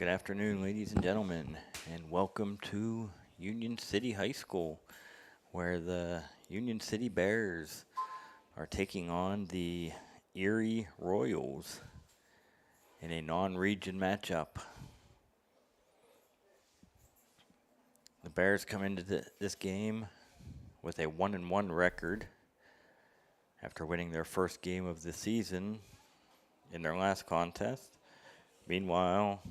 Good afternoon, ladies and gentlemen, and welcome to Union City High School, where the Union City Bears are taking on the Erie Royals in a non-region matchup. The Bears come into this game with a 1-1 record after winning their first game of the season in their last contest. Meanwhile,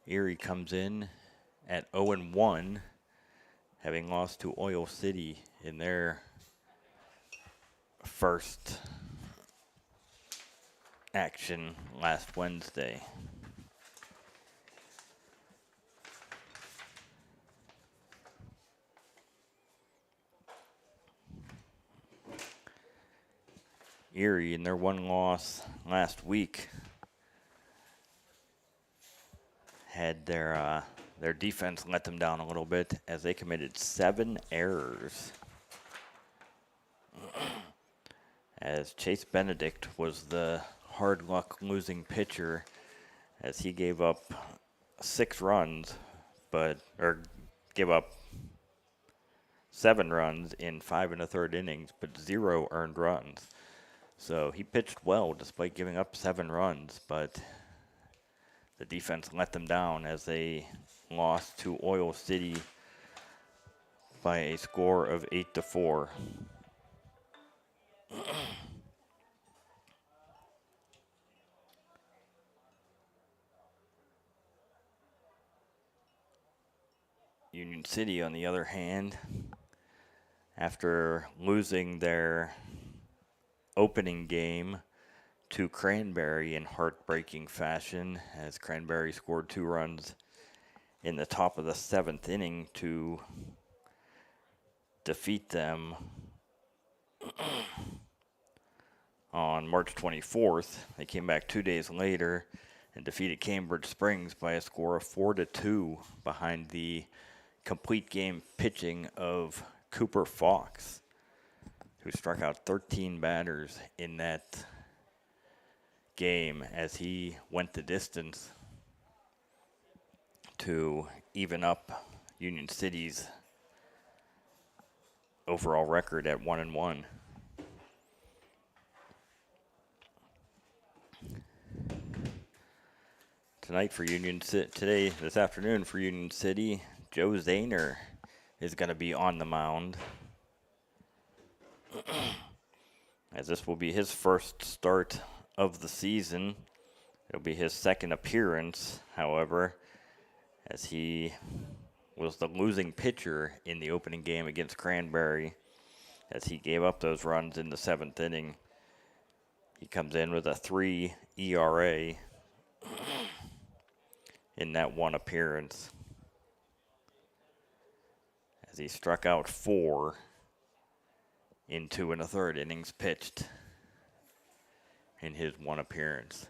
Erie comes in at 0-1, having lost to Oil City in their first action last Wednesday. Erie, in their one loss last week, had their defense let them down a little bit as they committed 7 errors. As Chase Benedict was the hard luck losing pitcher, as he gave up 6 runs, gave up 7 runs in 5 1/3 innings, but 0 earned runs. So he pitched well despite giving up 7 runs, but the defense let them down as they lost to Oil City by a score of 8-4. Union City, on the other hand, after losing their opening game to Cranberry in heartbreaking fashion, as Cranberry scored 2 runs in the top of the 7th inning to defeat them on March 24th. They came back 2 days later and defeated Cambridge Springs by a score of 4-2 behind the complete game pitching of Cooper Fox, who struck out 13 batters in that game as he went the distance to even up Union City's overall record at 1-1. This afternoon for Union City, Joe Zahner is going to be on the mound, as this will be his first start of the season. It'll be his second appearance, however, as he was the losing pitcher in the opening game against Cranberry, as he gave up those runs in the 7th inning. He comes in with a 3 ERA in that one appearance, as he struck out 4 in 2 1/3 innings pitched in his one appearance.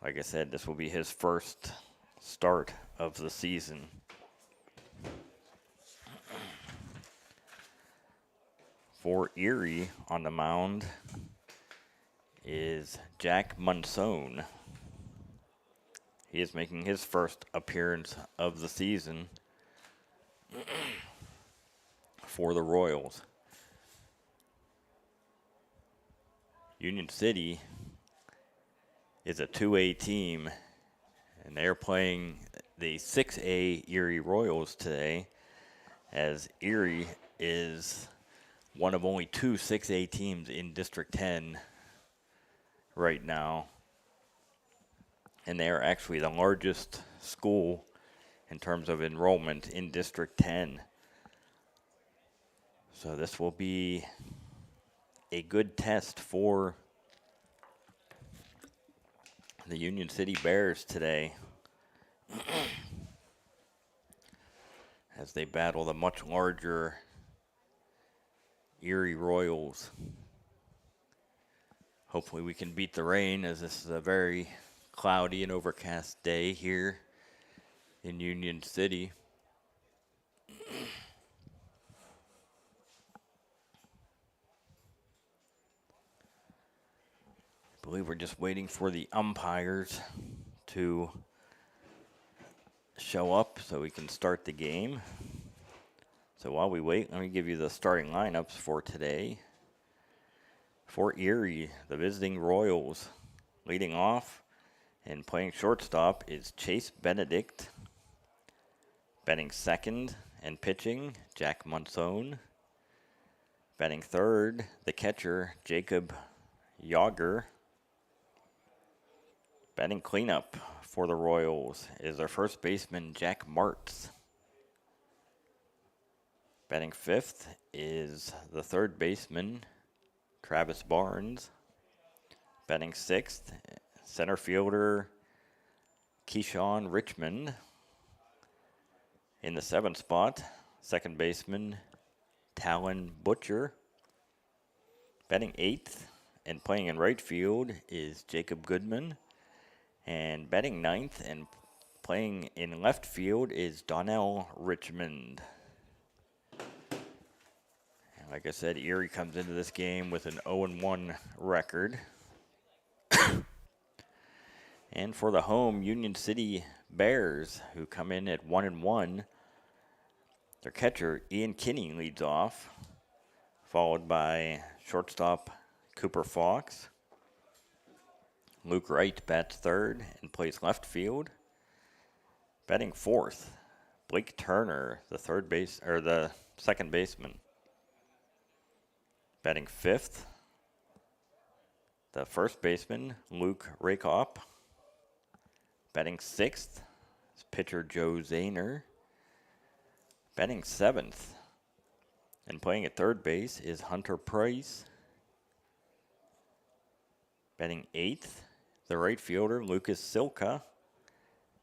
Like I said, this will be his first start of the season. For Erie, on the mound is Jack Monson. He is making his first appearance of the season for the Royals. Union City is a 2A team, and they're playing the 6A Erie Royals today, as Erie is one of only 2 6A teams in District 10 right now. And they are actually the largest school in terms of enrollment in District 10. So this will be a good test for the Union City Bears today, as they battle the much larger Erie Royals. Hopefully we can beat the rain, as this is a very cloudy and overcast day here in Union City. I believe we're just waiting for the umpires to show up so we can start the game. So while we wait, let me give you the starting lineups for today. For Erie, the visiting Royals, leading off and playing shortstop is Chase Benedict. Batting second and pitching, Jack Monzone. Batting third, the catcher, Jacob Yager. Batting cleanup for the Royals is their first baseman, Jack Martz. Batting fifth is the third baseman, Travis Barnes. Batting sixth, center fielder, Keyshawn Richmond. In the seventh spot, second baseman, Talon Butcher. Batting eighth and playing in right field is Jacob Goodman. And batting ninth and playing in left field is Donnell Richmond. And like I said, Erie comes into this game with an 0-1 record. And for the home Union City Bears, who come in at 1-1, their catcher, Ian Kinney, leads off, followed by shortstop Cooper Fox. Luke Wright bats third and plays left field. Batting fourth, Blake Turner, the second baseman. Batting fifth, the first baseman, Luke Rakop. Batting sixth is pitcher Joe Zahner. Batting seventh and playing at third base is Hunter Price. Batting eighth, the right fielder Lucas Silka.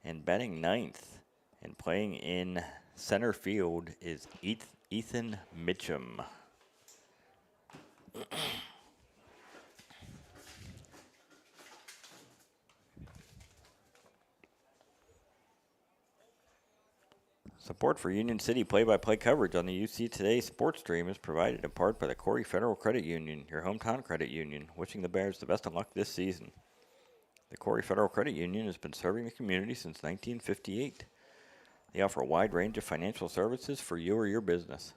And batting ninth and playing in center field is Ethan Mitchum. Support for Union City play-by-play coverage on the UC Today sports stream is provided in part by the Corry Federal Credit Union, your hometown credit union, wishing the Bears the best of luck this season. The Corry Federal Credit Union has been serving the community since 1958. They offer a wide range of financial services for you or your business.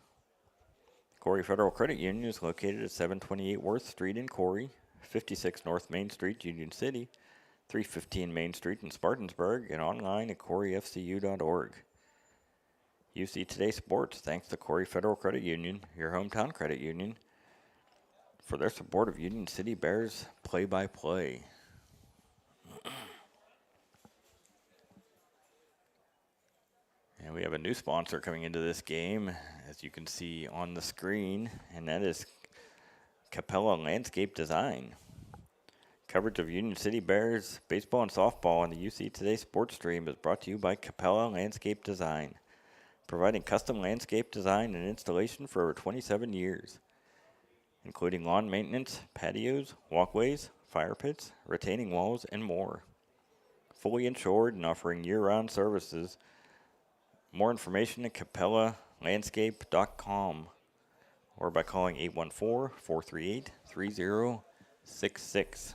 The Corry Federal Credit Union is located at 728 Worth Street in Corry, 56 North Main Street, Union City, 315 Main Street in Spartansburg, and online at corryfcu.org. UC Today Sports thanks the Corry Federal Credit Union, your hometown credit union, for their support of Union City Bears play-by-play. And we have a new sponsor coming into this game, as you can see on the screen, and that is Capella Landscape Design. Coverage of Union City Bears baseball and softball on the UC Today sports stream is brought to you by Capella Landscape Design, providing custom landscape design and installation for over 27 years, including lawn maintenance, patios, walkways, fire pits, retaining walls, and more. Fully insured and offering year-round services. More information at capellalandscape.com or by calling 814-438-3066.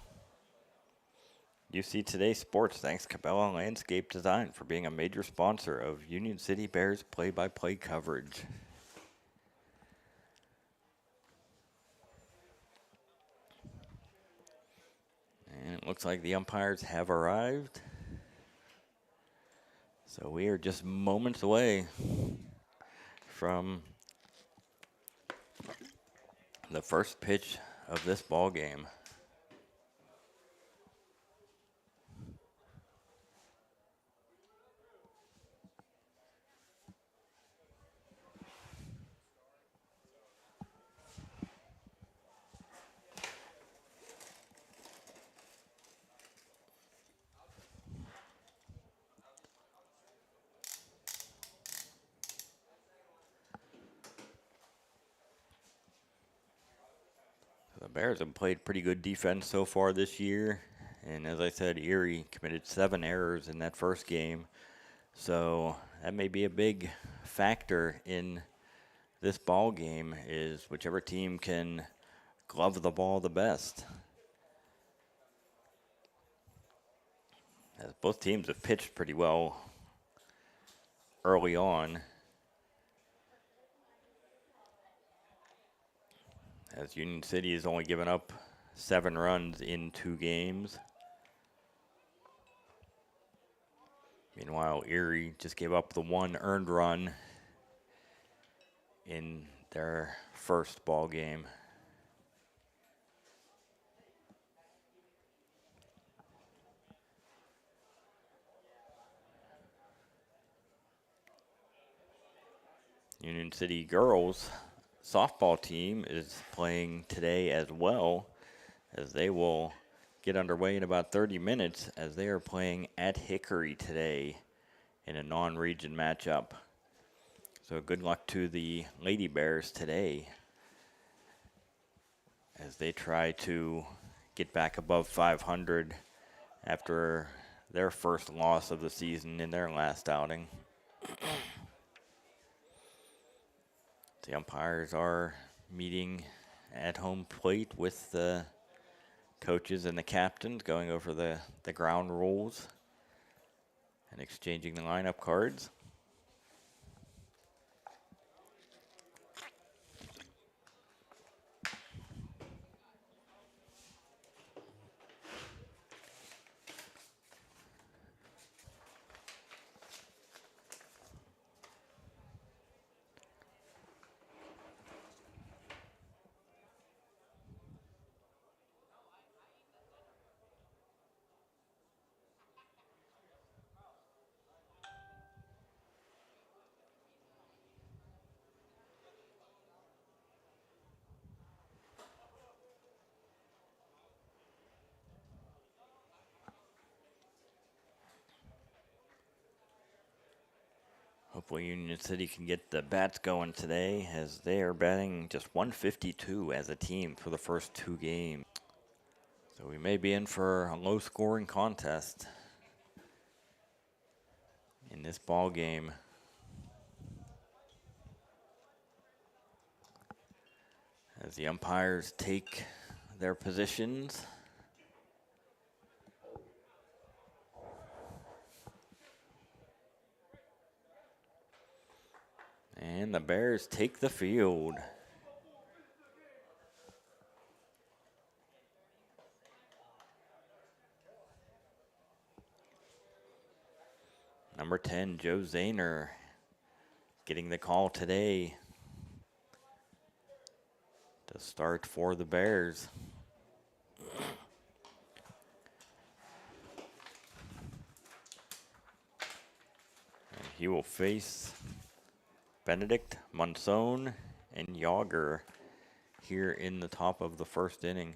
UC Today Sports thanks Capella Landscape Design for being a major sponsor of Union City Bears play-by-play coverage. And it looks like the umpires have arrived. So we are just moments away from the first pitch of this ball game. The Bears have played pretty good defense so far this year. And as I said, Erie committed 7 errors in that first game. So that may be a big factor in this ball game, is whichever team can glove the ball the best. As both teams have pitched pretty well early on. As Union City has only given up 7 runs in 2 games. Meanwhile, Erie just gave up the 1 earned run in their first ball game. Union City girls softball team is playing today as well, as they will get underway in about 30 minutes as they are playing at Hickory today in a non-region matchup. So good luck to the Lady Bears today as they try to get back above 500 after their first loss of the season in their last outing. The umpires are meeting at home plate with the coaches and the captains, going over the ground rules and exchanging the lineup cards. Hopefully Union City can get the bats going today, as they are batting just 152 as a team for the first 2 games. So we may be in for a low-scoring contest in this ball game. As the umpires take their positions. And the Bears take the field. Number 10, Joe Zahner, getting the call today to start for the Bears. And he will face Benedict, Monson, and Yager here in the top of the first inning.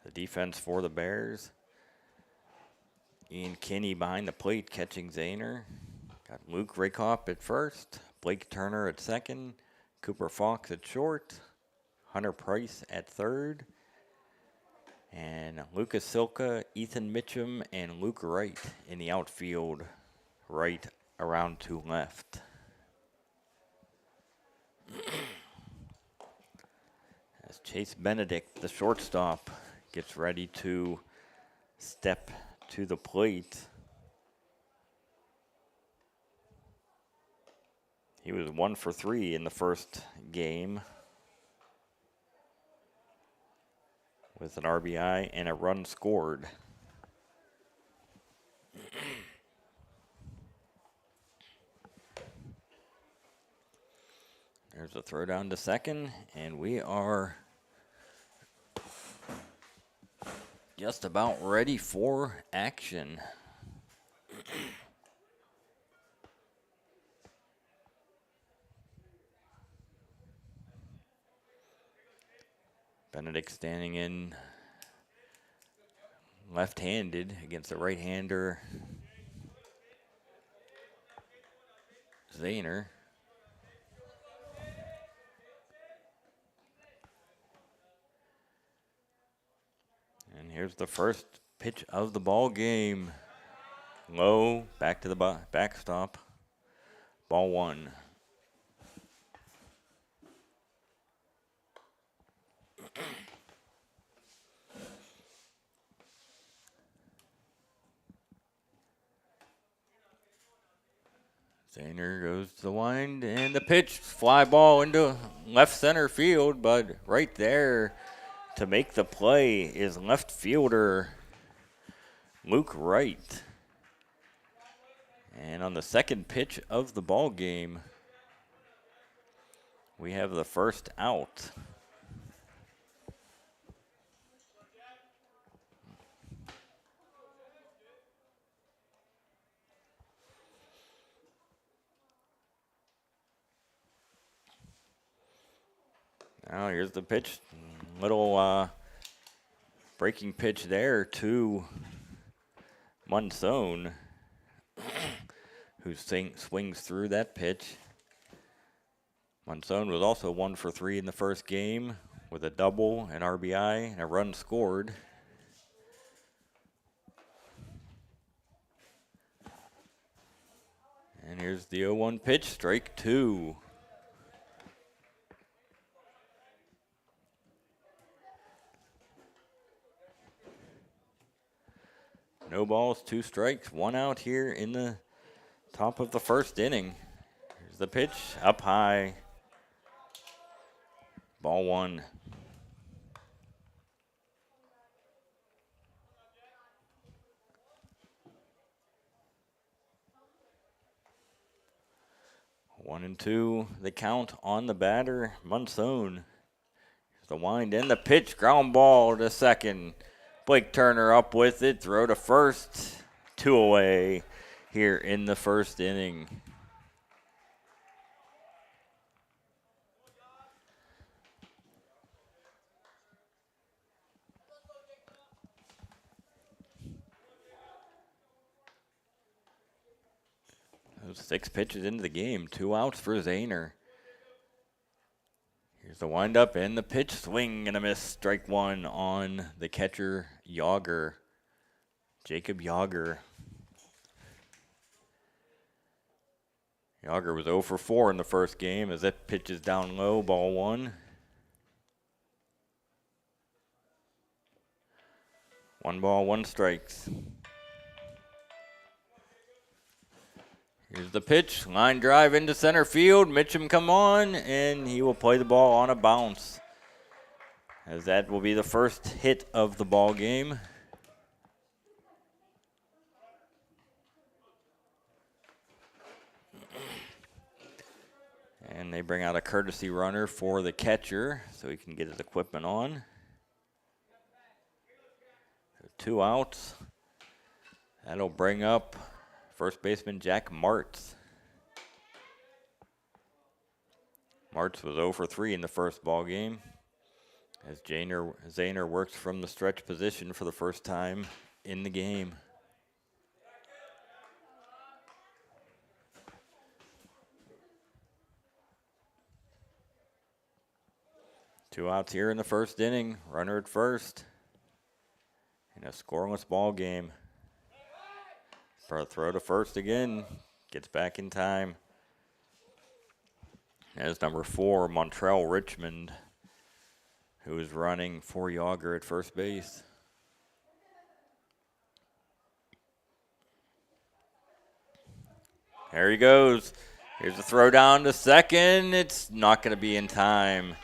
The defense for the Bears. Ian Kinney behind the plate catching Zahner. Got Luke Rakoff at first, Blake Turner at second, Cooper Fox at short, Hunter Price at third, and Lucas Silka, Ethan Mitchum, and Luke Wright in the outfield, right around to left. As Chase Benedict, the shortstop, gets ready to step to the plate. He was 1 for 3 in the first game with an RBI and a run scored. There's a throw down to second, and we are just about ready for action. Benedict standing in left-handed against the right-hander, Zahner. And here's the first pitch of the ball game. Low, back to the backstop. Ball 1. Zahner goes to the wind, and the pitch, fly ball into left center field, but right there to make the play is left fielder Luke Wright. And on the second pitch of the ball game, we have the first out. Now here's the pitch. Little breaking pitch there to Monzon, who swings through that pitch. Monzon was also 1 for 3 in the first game with a double, an RBI, and a run scored. And here's the 0-1 pitch, strike 2. No balls, 2 strikes, 1 out here in the top of the first inning. Here's the pitch, up high. Ball 1. One and 2, the count on the batter, Monzon. Here's the wind and the pitch, ground ball to second. Blake Turner up with it, throw to first, 2 away here in the first inning. Those 6 pitches into the game, 2 outs for Zahner. Here's the windup and the pitch, swing and a miss, strike 1 on the catcher, Yager. Jacob Yager. Yager was 0 for 4 in the first game as that pitch is down low, ball 1. 1 ball, 1 strikes. Here's the pitch, line drive into center field. Mitchum come on, and he will play the ball on a bounce, as that will be the first hit of the ball game. And they bring out a courtesy runner for the catcher so he can get his equipment on. 2 outs. That'll bring up first baseman Jack Martz. Martz was 0 for 3 in the first ball game as Zahner works from the stretch position for the first time in the game. Two outs here in the first inning. Runner at first. In a scoreless ball game. For a throw to first again. Gets back in time. As number 4, Montrell Richmond, who is running for Yager at first base. There he goes. Here's a throw down to second. It's not going to be in time.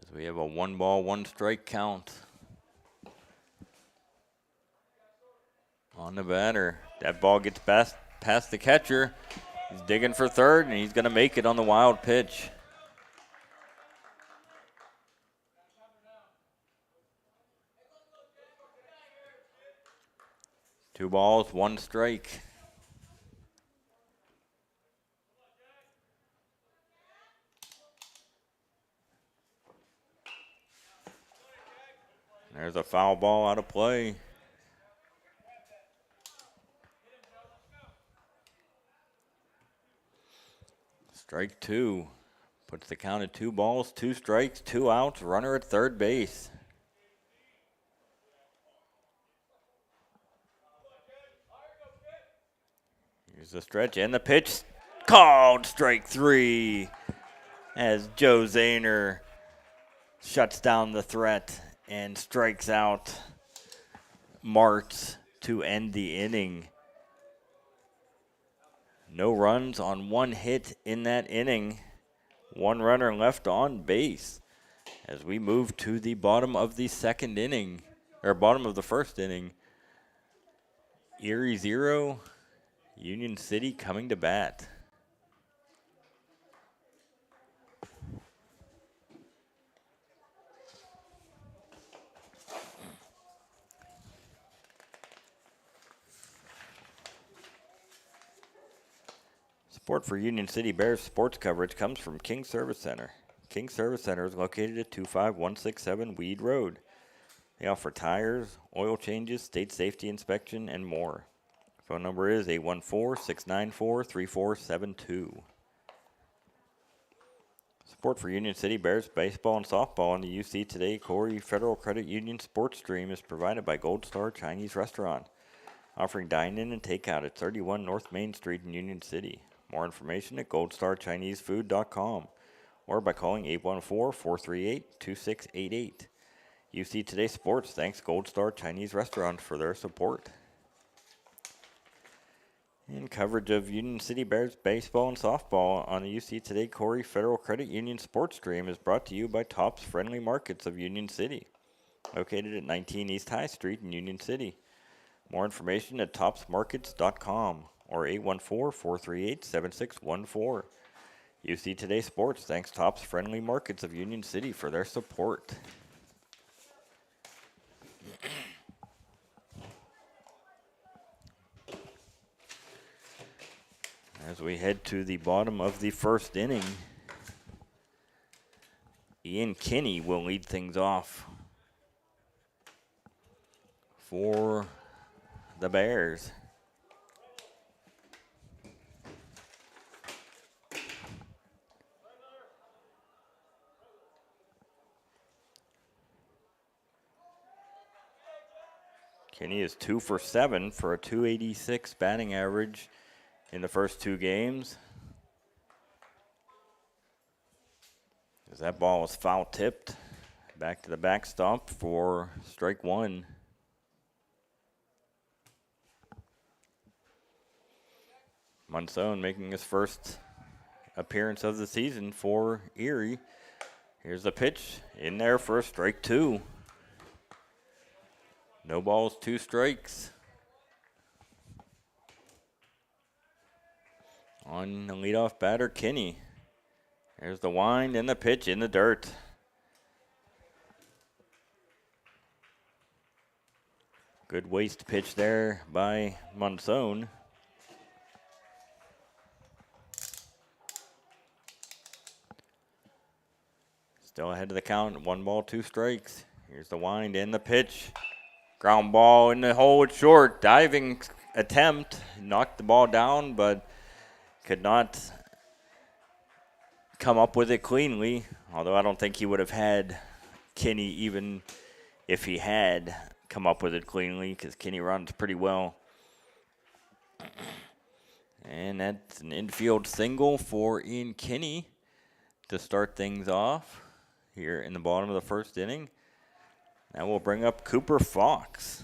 As we have a 1 ball, 1 strike count on the batter. That ball gets past the catcher. He's digging for third, and he's going to make it on the wild pitch. Two balls, 1 strike. There's a foul ball out of play. Strike two. Puts the count at 2 balls, 2 strikes, 2 outs, runner at third base. Here's the stretch and the pitch. Called strike 3 as Joe Zahner shuts down the threat and strikes out Martz to end the inning. No runs on 1 hit in that inning. 1 runner left on base as we move to the bottom of the second inning, or bottom of the first inning. Erie 0, Union City coming to bat. Support for Union City Bears sports coverage comes from King Service Center. King Service Center is located at 25167 Weed Road. They offer tires, oil changes, state safety inspection, and more. Phone number is 814-694-3472. Support for Union City Bears baseball and softball on the UC Today Corry Federal Credit Union Sports Stream is provided by Goldstar Chinese Restaurant, offering dine-in and takeout at 31 North Main Street in Union City. More information at goldstarchinesefood.com or by calling 814-438-2688. UC Today Sports thanks Goldstar Chinese Restaurant for their support. And coverage of Union City Bears baseball and softball on the UC Today Corry Federal Credit Union Sports Stream is brought to you by Tops Friendly Markets of Union City, located at 19 East High Street in Union City. More information at topsmarkets.com or 814-438-7614. UC Today Sports thanks Tops Friendly Markets of Union City for their support. As we head to the bottom of the first inning, Ian Kinney will lead things off for the Bears. Kinney is 2 for 7 for a .286 batting average in the first 2 games. As that ball was foul tipped, back to the backstop for strike 1. Monson making his first appearance of the season for Erie. Here's the pitch in there for strike 2. No balls, 2 strikes. On the leadoff batter, Kinney. There's the wind and the pitch in the dirt. Good waste pitch there by Monson. Still ahead of the count, 1 ball, 2 strikes. Here's the wind and the pitch. Ground ball in the hole, it's short. Diving attempt, knocked the ball down, but could not come up with it cleanly. Although I don't think he would have had Kinney even if he had come up with it cleanly, because Kinney runs pretty well. And that's an infield single for Ian Kinney to start things off here in the bottom of the first inning. That will bring up Cooper Fox.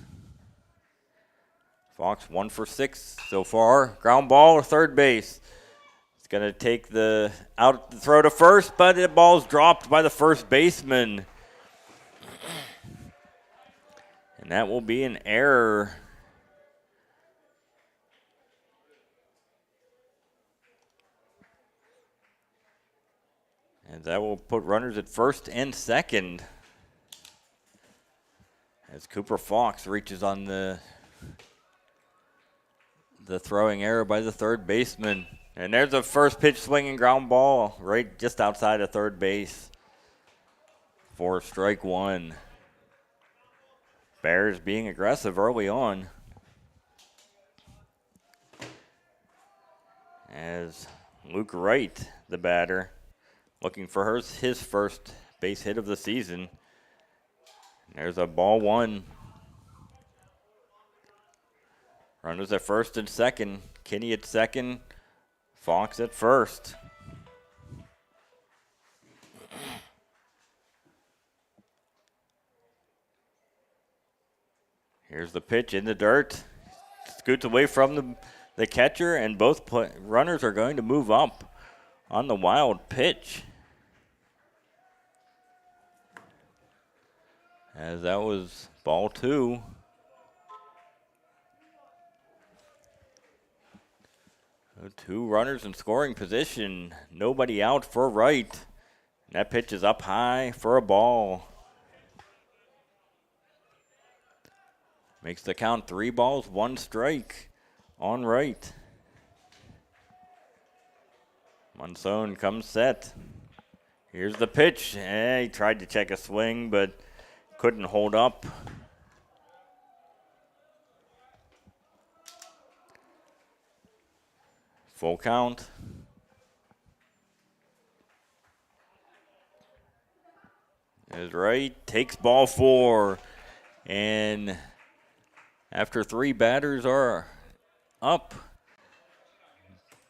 Fox 1 for 6 so far. Ground ball to third base. It's going to take the throw to first, but the ball's dropped by the first baseman. And that will be an error. And that will put runners at first and second. As Cooper Fox reaches on the throwing error by the third baseman. And there's a first pitch swinging ground ball right just outside of third base for strike 1. Bears being aggressive early on. As Luke Wright, the batter, looking for his first base hit of the season. There's a ball one. Runners at first and second. Kinney at second. Fox at first. Here's the pitch in the dirt. Scoots away from the catcher, and both runners are going to move up on the wild pitch. As that was ball two. Two runners in scoring position. Nobody out for Wright. That pitch is up high for a ball. Makes the count 3 balls, 1 strike on Wright. Monson comes set. Here's the pitch. He tried to check a swing, but couldn't hold up. Full count. Is Wright, takes ball 4, and after 3 batters are up,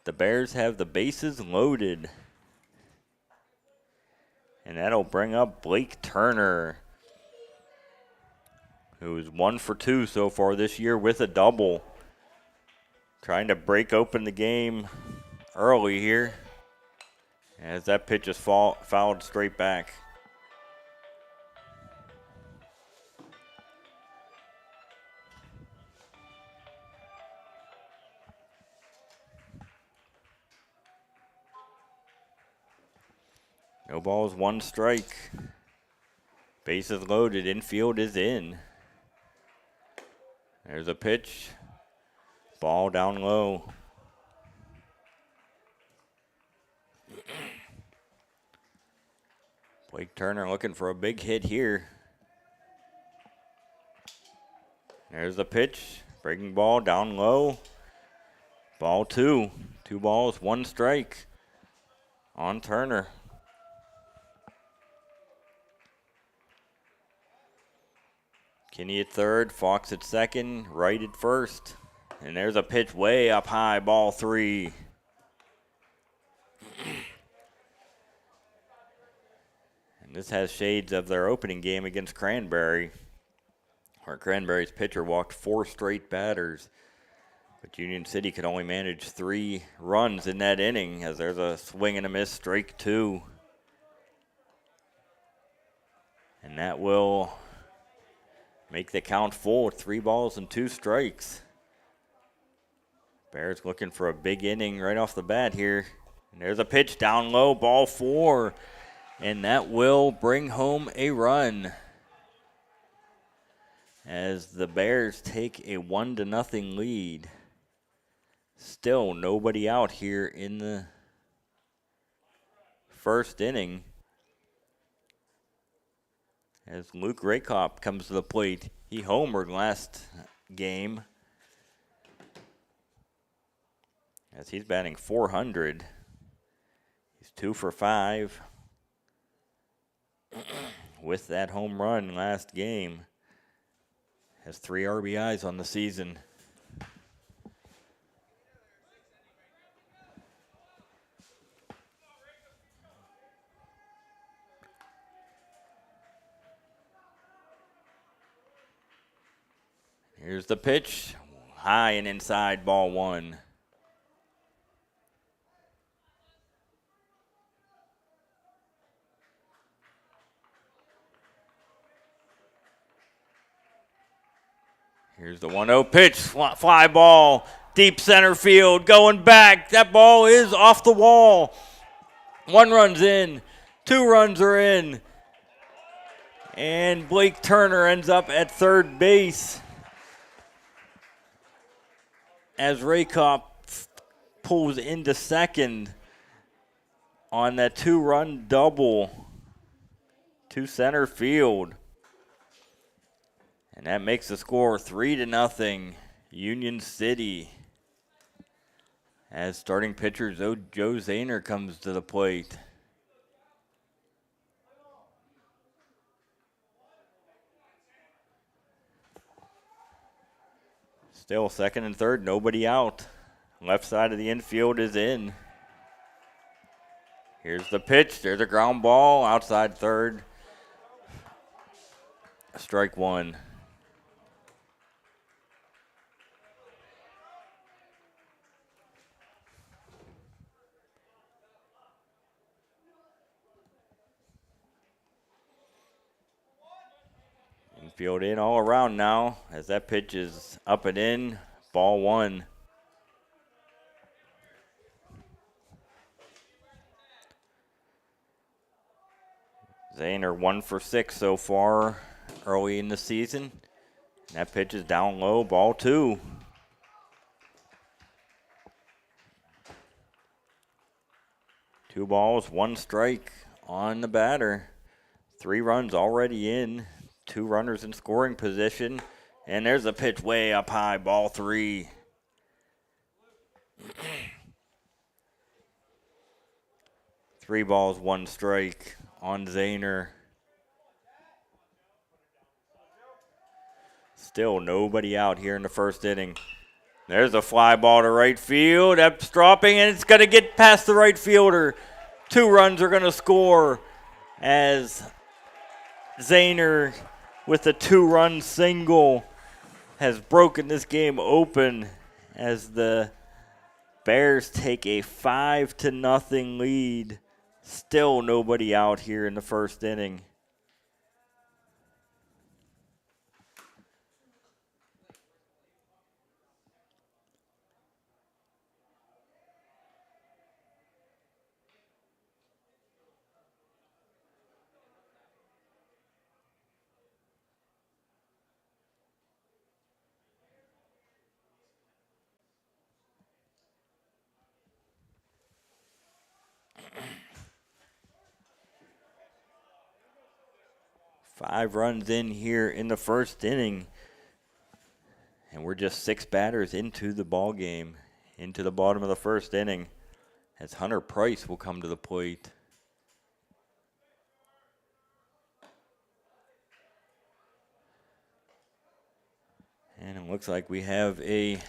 the Bears have the bases loaded. And that'll bring up Blake Turner, who's 1 for 2 so far this year with a double. Trying to break open the game early here, as that pitch is fouled straight back. No balls, 1 strike. Bases loaded, infield is in. There's a pitch. Ball down low. Blake Turner looking for a big hit here. There's the pitch. Breaking ball down low. Ball 2. 2 balls, 1 strike on Turner. Kinney at third, Fox at second, Wright at first. And there's a pitch way up high, ball 3. And this has shades of their opening game against Cranberry, where Cranberry's pitcher walked 4 straight batters. But Union City could only manage 3 runs in that inning, as there's a swing and a miss, strike 2. And that will make the count full, 3 balls and 2 strikes. Bears looking for a big inning right off the bat here. And there's a pitch down low, ball 4. And that will bring home a run, as the Bears take a 1-0 lead. Still nobody out here in the first inning, as Luke Raykop comes to the plate. He homered last game, as he's batting .400. He's 2 for 5 with that home run last game. Has 3 RBIs on the season. Here's the pitch, high and inside, ball 1. Here's the 1-0 pitch, fly ball, deep center field, going back. That ball is off the wall. 1 run's in, 2 runs are in, and Blake Turner ends up at third base, as Raykop pulls into second on that 2-run double to center field. And that makes the score 3-0 Union City, As starting pitcher Joe Zahner comes to the plate. Still second and third, nobody out. Left side of the infield is in. Here's the pitch. There's a ground ball outside third. Strike one. Infield in all around now as that pitch is up and in. Ball one. Zahner 1 for 6 so far early in the season. That pitch is down low, ball two. Two balls, one strike on the batter. 3 runs already in. 2 runners in scoring position. And there's a pitch way up high, ball 3. Three balls, one strike on Zahner. Still nobody out here in the first inning. There's a fly ball to right field. That's dropping, and it's going to get past the right fielder. 2 runs are going to score as Zahner, with a 2-run single, has broken this game open as the Bears take a 5-0 lead. Still nobody out here in the first inning. Five runs in here in the first inning. And we're just 6 batters into the ball game, into the bottom of the first inning, as Hunter Price will come to the plate. And it looks like we have a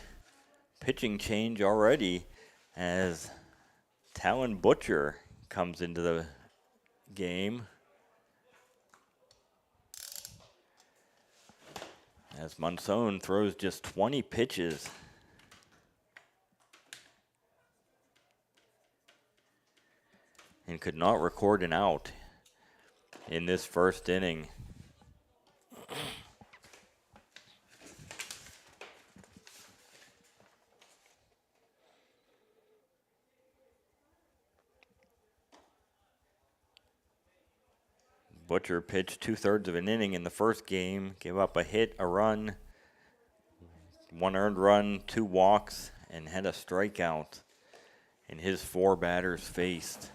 pitching change already as Talon Butcher comes into the game. As Monson throws just 20 pitches. And could not record an out in this first inning. Butcher pitched 2/3 of an inning in the first game, gave up a hit, a run, 1 earned run, 2 walks, and had a strikeout in his 4 batters faced.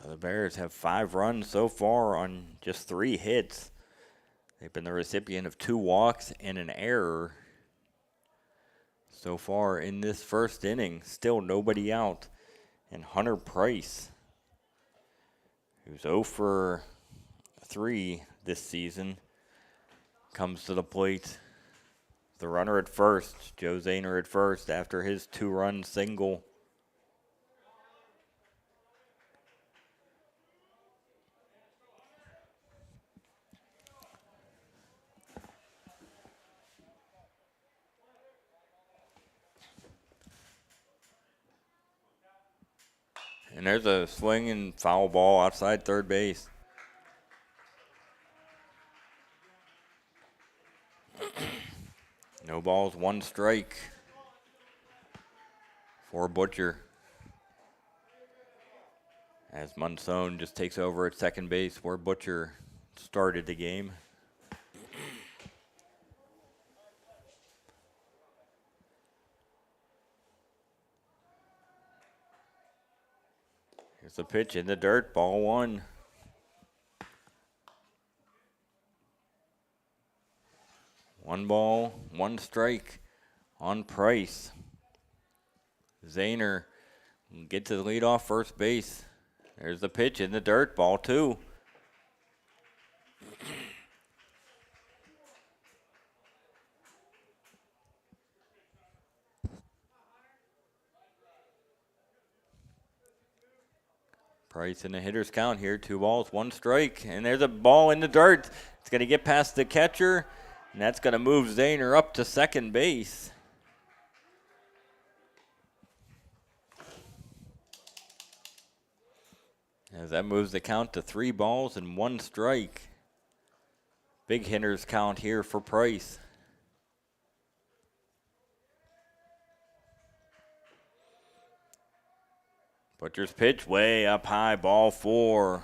So the Bears have 5 runs so far on just 3 hits. They've been the recipient of 2 walks and an error so far in this first inning. Still nobody out. And Hunter Price, who's 0 for 3 this season, comes to the plate. The runner at first, Joe Zahner at first, after his 2-run single. And there's a swinging foul ball outside third base. No balls, 1 strike for Butcher. As Monson just takes over at second base where Butcher started the game. Here's the pitch in the dirt, ball one. One ball, one strike on Price. Zahner gets his lead off first base. There's the pitch in the dirt, ball two. Price in the hitter's count here, 2 balls, 1 strike, and there's a ball in the dirt. It's going to get past the catcher, and that's going to move Zahner up to second base. As that moves the count to 3 balls and 1 strike. Big hitter's count here for Price. Butcher's pitch way up high, ball 4.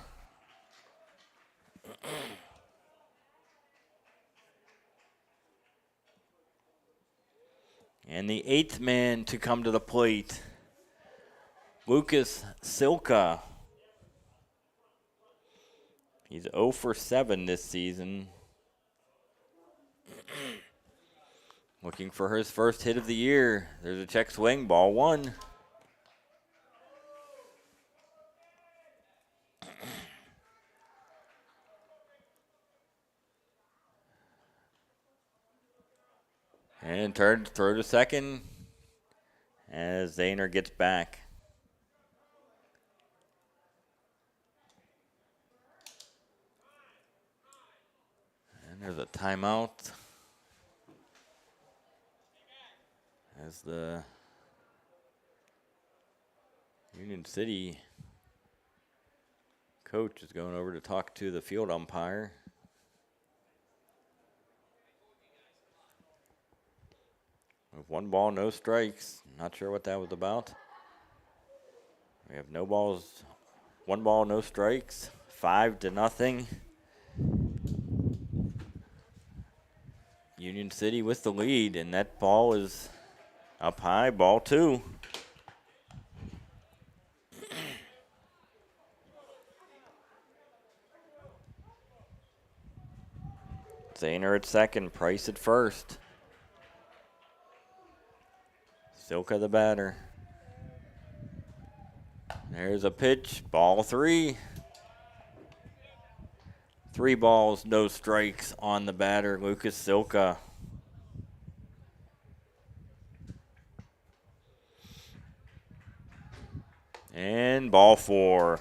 And the 8th man to come to the plate, Lucas Silka. He's 0 for 7 this season. Looking for his first hit of the year. There's a check swing, ball 1. And turn, throw to second as Zahner gets back. And there's a timeout as the Union City coach is going over to talk to the field umpire. With 1 ball, no strikes. Not sure what that was about. We have no balls, 1 ball, no strikes. 5-0. Union City with the lead, and that ball is up high, ball 2. Zahner at second, Price at first. Silka the batter. There's a pitch, ball 3. 3 balls, no strikes on the batter, Lucas Silka. And ball 4.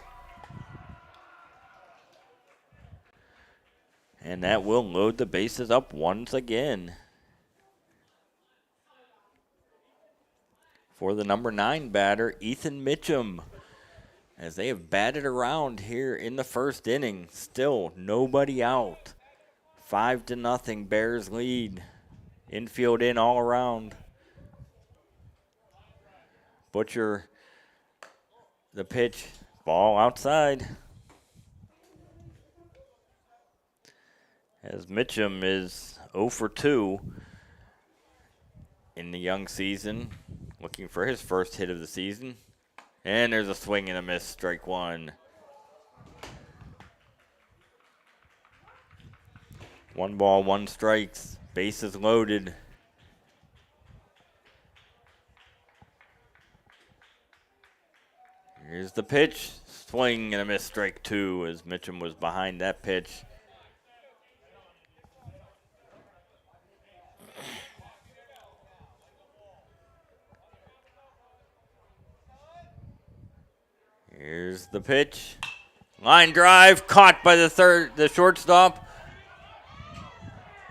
And that will load the bases up once again. For the number 9 batter, Ethan Mitchum, as they have batted around here in the first inning. Still nobody out. 5-0 Bears lead. Infield in all around. Butcher, the pitch, ball outside. As Mitchum is 0 for 2 in the young season. Looking for his first hit of the season. And there's a swing and a miss, strike 1. 1 ball, 1 strikes. Bases loaded. Here's the pitch. Swing and a miss, strike 2, as Mitchum was behind that pitch. Here's the pitch. Line drive, caught by the shortstop.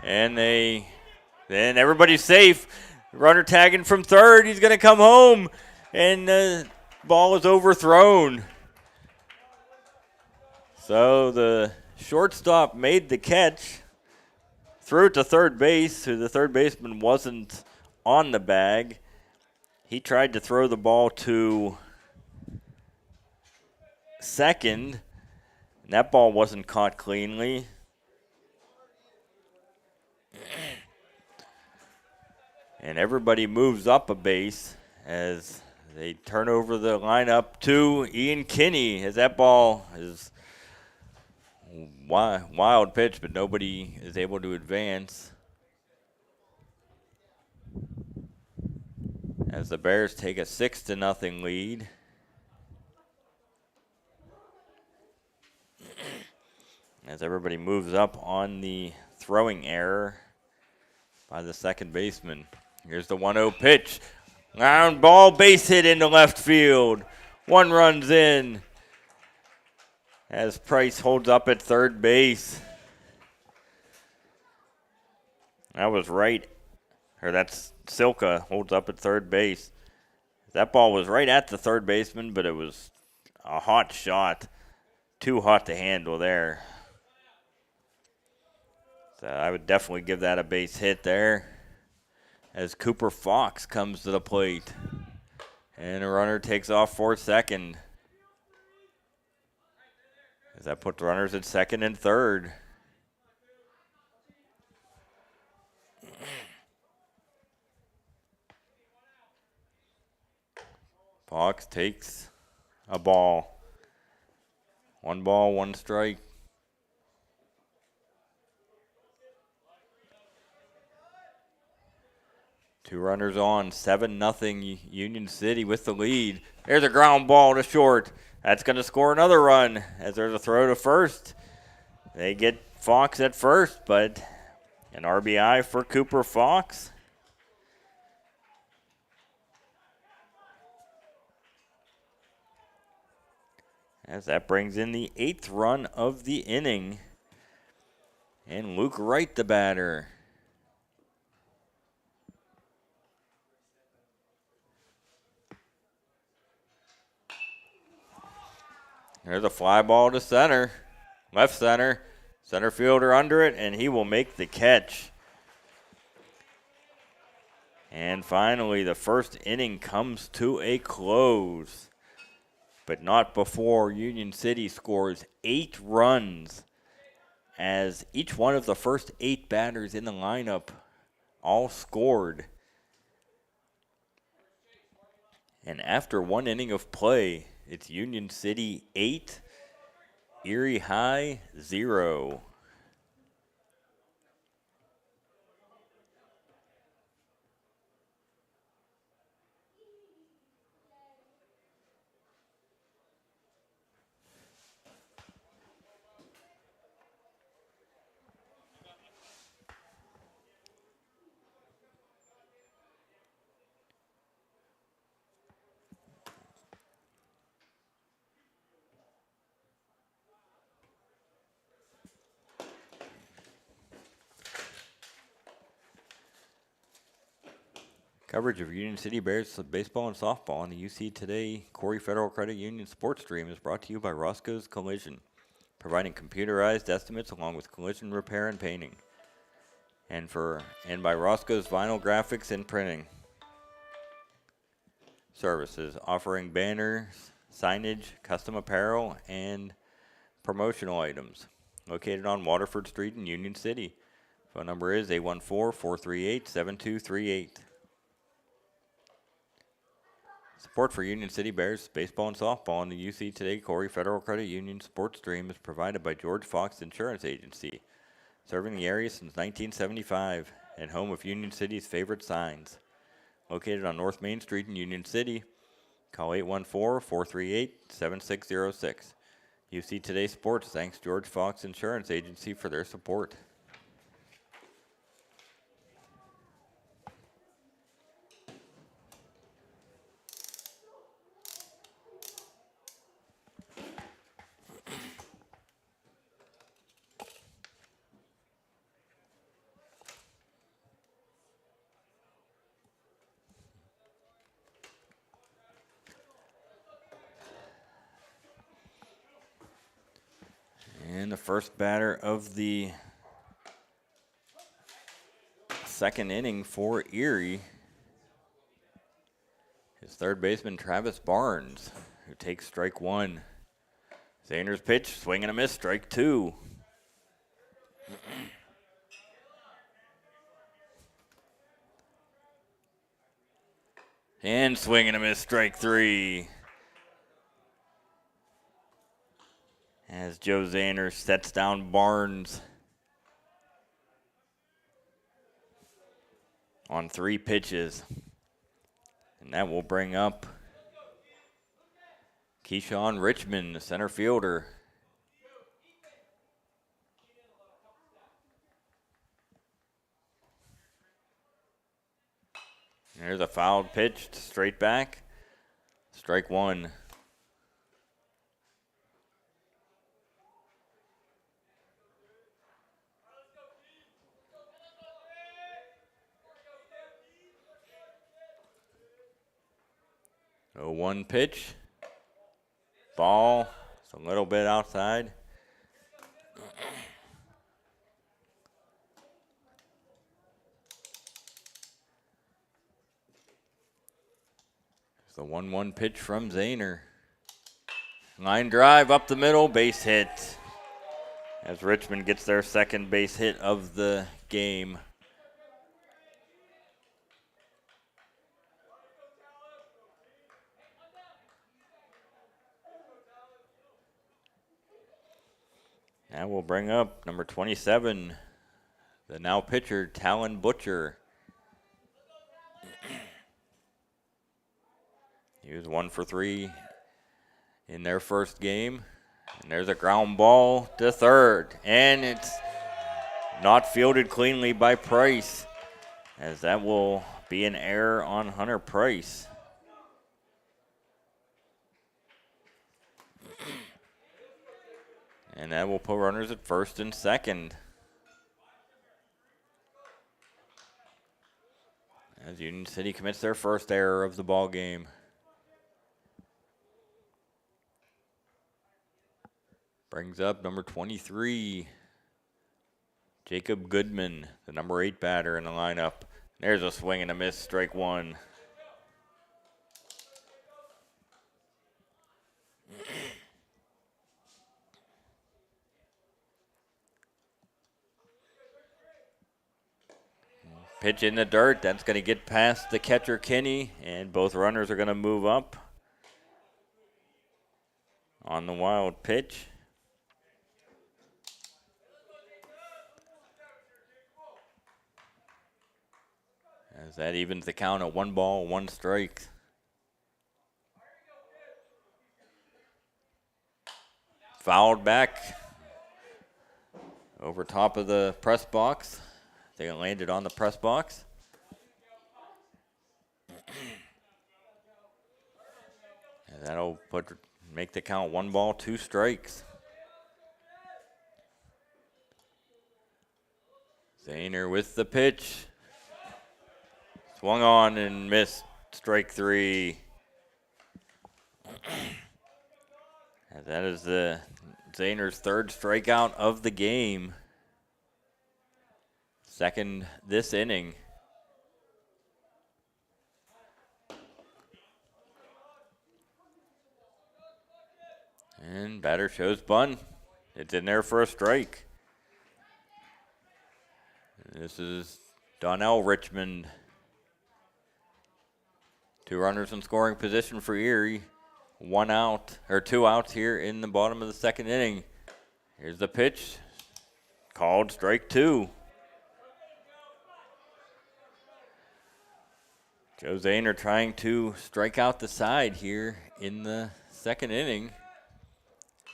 And then everybody's safe. Runner tagging from third. He's going to come home. And the ball is overthrown. So the shortstop made the catch. Threw it to third base, who the third baseman wasn't on the bag. He tried to throw the ball to second, and that ball wasn't caught cleanly. And everybody moves up a base as They turn over the lineup to Ian Kinney as that ball is wild pitch, but nobody is able to advance. As the Bears take a 6-0 lead. As everybody moves up on the throwing error by the second baseman. Here's the 1-0 pitch. Ground ball, base hit into left field. One runs in as Price holds up at third base. That was right, or that's Silka holds up at third base. That ball was right at the third baseman, but it was a hot shot. Too hot to handle there. So I would definitely give that a base hit there as Cooper Fox comes to the plate. And a runner takes off for second. As that puts runners at second and third. Fox takes a ball. 1 ball, 1 strike. Two runners on, 7-0 Union City with the lead. There's a ground ball to short. That's going to score another run as there's a throw to first. They get Fox at first, but an RBI for Cooper Fox. As that brings in the 8th run of the inning. And Luke Wright, the batter. There's a fly ball to center. Left center. Center fielder under it, and he will make the catch. And finally, the first inning comes to a close. But not before Union City scores 8 runs, as each one of the first 8 batters in the lineup all scored. And after 1 inning of play, it's Union City 8, Erie High 0. Coverage of Union City Bears baseball and softball on the UC Today Corry Federal Credit Union Sports Stream is brought to you by Rosco's Collision, providing computerized estimates along with collision repair and painting, and by Rosco's Vinyl Graphics and Printing Services, offering banners, signage, custom apparel, and promotional items. Located on Waterford Street in Union City. Phone number is 814-438-7238. Support for Union City Bears baseball and softball on the UC Today Corry Federal Credit Union Sports Stream is provided by George Fox Insurance Agency, serving the area since 1975 and home of Union City's favorite signs. Located on North Main Street in Union City, call 814-438-7606. UC Today Sports thanks George Fox Insurance Agency for their support. And the first batter of the second inning for Erie is third baseman Travis Barnes, who takes strike 1. Sanders' pitch, swing and a miss, strike 2. And swing and a miss, strike 3. As Joe Zahner sets down Barnes on 3 pitches. And that will bring up Keyshawn Richmond, the center fielder. There's a fouled pitch straight back. Strike 1. A 1 pitch. Ball. It's a little bit outside. The 1-1 pitch from Zahner. Line drive up the middle, base hit. As Richmond gets their second base hit of the game. That will bring up number 27, the now pitcher, Talon Butcher. He was 1 for 3 in their first game. And there's a ground ball to third. And it's not fielded cleanly by Price, as that will be an error on Hunter Price. And that will put runners at first and second. As Union City commits their first error of the ball game. Brings up number 23, Jacob Goodman, the number 8 batter in the lineup. There's a swing and a miss, strike 1. Pitch in the dirt, that's going to get past the catcher Kinney, and both runners are going to move up on the wild pitch. As that evens the count at 1 ball, 1 strike. Fouled back over top of the press box. I think it landed on the press box. And that'll make the count 1 ball, 2 strikes. Zahner with the pitch. Swung on and missed, strike 3. And that is the Zahner's 3rd strikeout of the game. 2nd this inning. And batter shows bunt. It's in there for a strike. This is Donnell Richmond. 2 runners in scoring position for Erie. 1 out, or 2 outs here in the bottom of the 2nd inning. Here's the pitch. Called strike 2. Joe Zahner trying to strike out the side here in the 2nd inning.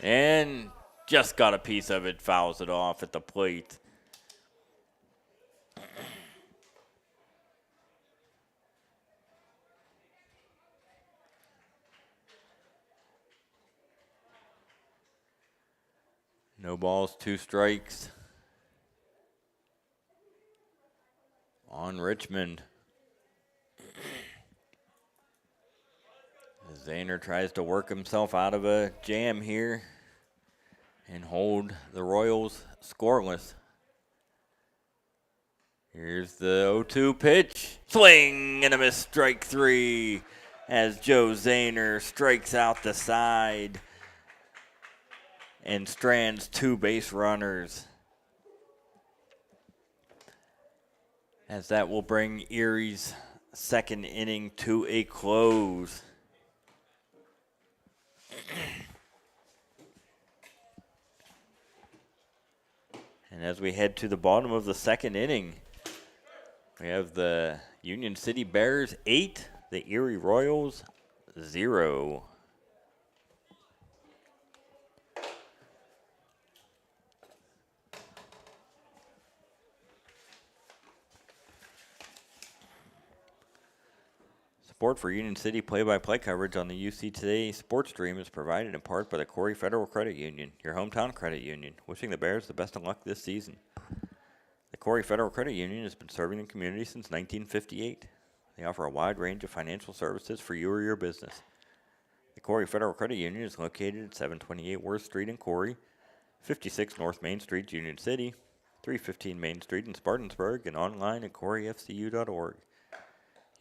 And just got a piece of it, fouls it off at the plate. No balls, 2 strikes on Richmond. Zahner tries to work himself out of a jam here and hold the Royals scoreless. Here's the 0-2 pitch. Swing and a miss, strike 3, as Joe Zahner strikes out the side and strands 2 base runners. As that will bring Erie's second inning to a close. And as we head to the bottom of the second inning, we have the Union City Bears 8, the Erie Royals 0. Support for Union City play-by-play coverage on the UC Today sports stream is provided in part by the Corry Federal Credit Union, your hometown credit union, wishing the Bears the best of luck this season. The Corry Federal Credit Union has been serving the community since 1958. They offer a wide range of financial services for you or your business. The Corry Federal Credit Union is located at 728 Worth Street in Corry, 56 North Main Street, Union City, 315 Main Street in Spartansburg, and online at corryfcu.org.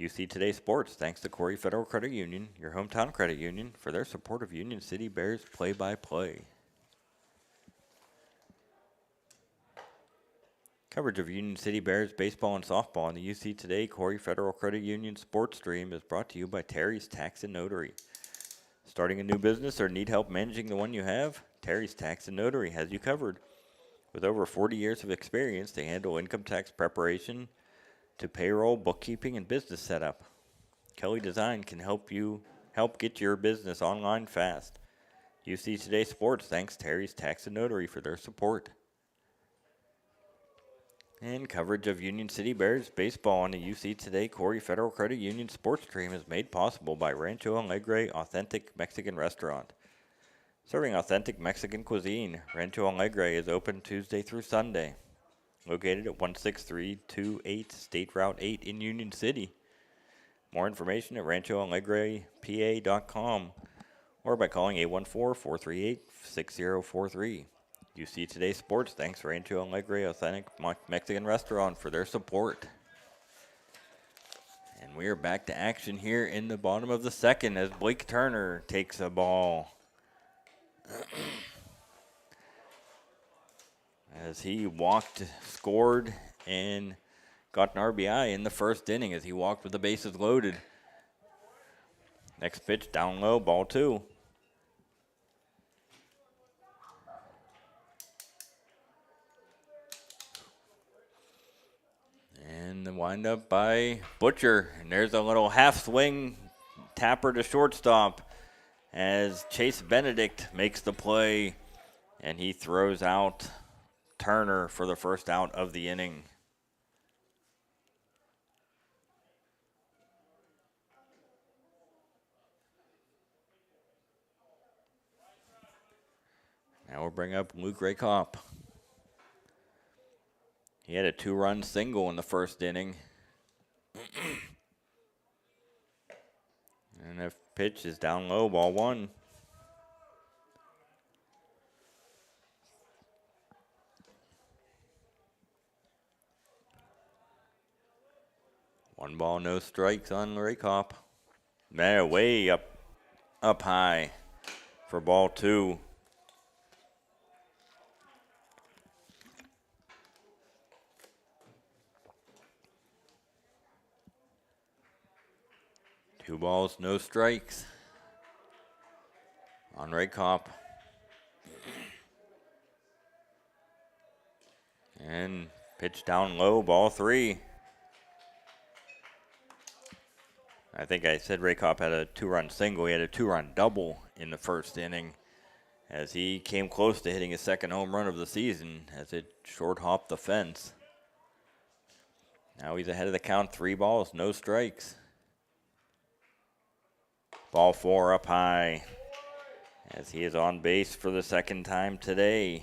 UC Today Sports thanks to Corry Federal Credit Union, your hometown credit union, for their support of Union City Bears play-by-play. Coverage of Union City Bears baseball and softball on the UC Today Corry Federal Credit Union sports stream is brought to you by Terri's Tax and Notary. Starting a new business or need help managing the one you have? Terri's Tax and Notary has you covered. With over 40 years of experience, they handle income tax preparation to payroll, bookkeeping, and business setup. Kelly Design can help get your business online fast. UC Today Sports thanks Terri's Tax and Notary for their support. And coverage of Union City Bears baseball on the UC Today Corry Federal Credit Union sports stream is made possible by Rancho Alegre Authentic Mexican Restaurant. Serving authentic Mexican cuisine, Rancho Alegre is open Tuesday through Sunday. Located at 16328 State Route 8 in Union City. More information at ranchoalegrepa.com or by calling 814-438-6043. UC Today Sports thanks Rancho Alegre Authentic Mexican Restaurant for their support. And we are back to action here in the bottom of the second as Blake Turner takes a ball. As he walked, scored, and got an RBI in the first inning as he walked with the bases loaded. Next pitch, down low, ball 2. And the windup by Butcher. And there's a little half swing tapper to shortstop as Chase Benedict makes the play, and he throws out Turner for the first out of the inning. Now we'll bring up Luke Rakoff. He had a 2-run single in the first inning. And the pitch is down low, ball 1. One ball, no strikes on Rakoff. Man, way up high for ball 2. Two balls, no strikes on Rakoff. And pitch down low, ball 3. I think I said Rakoff had a 2-run single. He had a 2-run double in the first inning as he came close to hitting his second home run of the season as it short hopped the fence. Now he's ahead of the count, 3 balls, no strikes. Ball 4 up high as he is on base for the second time today.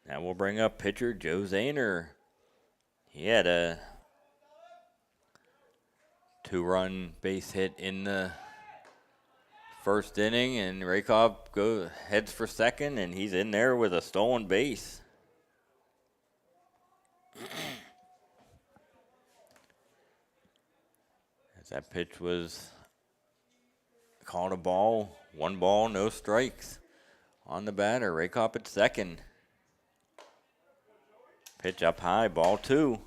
Now we'll bring up pitcher Joe Zahner. He had a 2-run base hit in the first inning, and Rakoff heads for second, and he's in there with a stolen base. As that pitch was called a ball, 1 ball, no strikes on the batter. Rakop at second. Pitch up high, ball 2.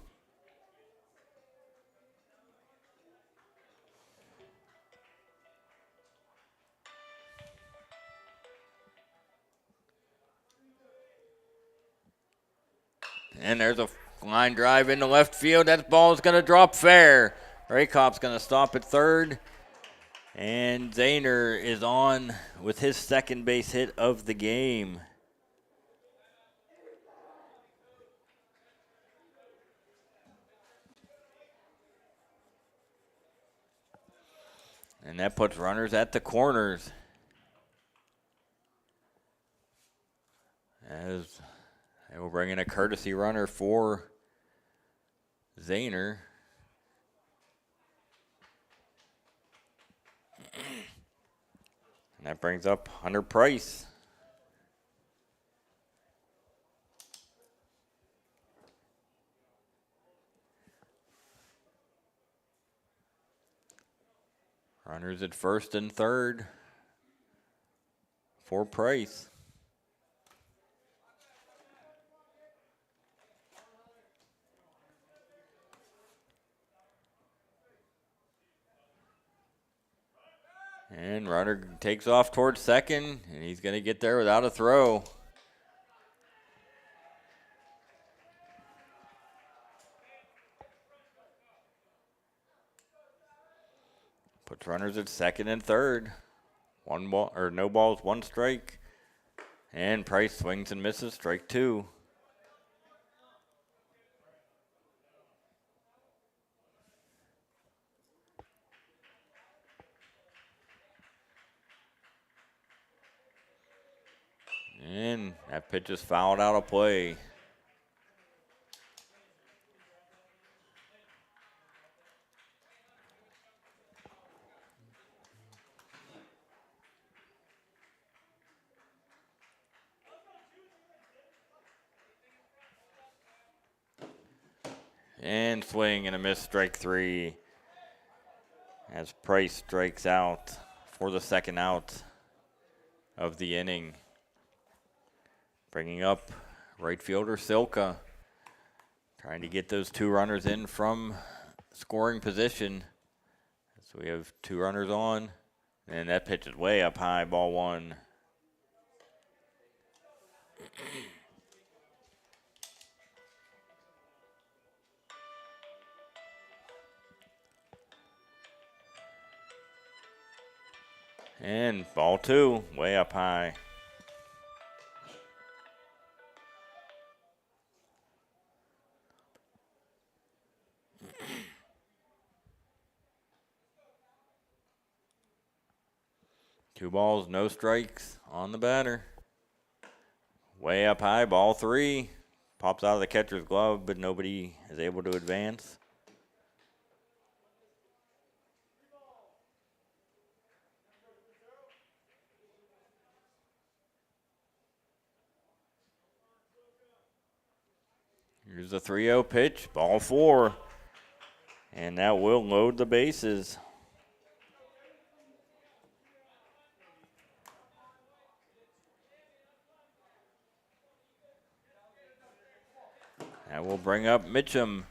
And there's a line drive into left field. That ball's going to drop fair. Rakop's going to stop at third. And Zahner is on with his second base hit of the game. And that puts runners at the corners. As they will bring in a courtesy runner for Zahner. And that brings up Hunter Price. Runners at first and third for Price. And runner takes off towards second, and he's going to get there without a throw. Puts runners at second and third. 1 ball or no balls, 1 strike. And Price swings and misses, strike 2. And that pitch is fouled out of play. And swing and a miss, strike 3. As Price strikes out for the second out of the inning. Bringing up right fielder Silka. Trying to get those 2 runners in from scoring position. So we have 2 runners on. And that pitch is way up high, ball 1. And ball 2, way up high. Two balls, no strikes on the batter. Way up high, ball 3. Pops out of the catcher's glove, but nobody is able to advance. Here's the 3-0 pitch, ball 4. And that will load the bases. That will bring up Mitchum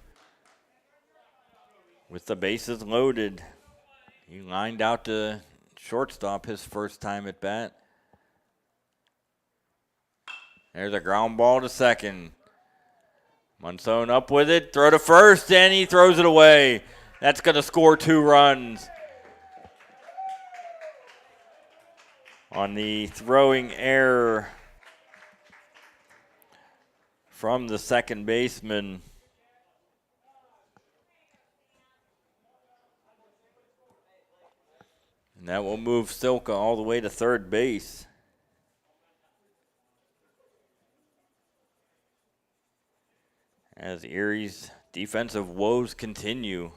with the bases loaded. He lined out to shortstop his first time at bat. There's a ground ball to second. Monson up with it, throw to first, and he throws it away. That's going to score 2 runs. On the throwing error from the second baseman. And that will move Silka all the way to third base. As Erie's defensive woes continue.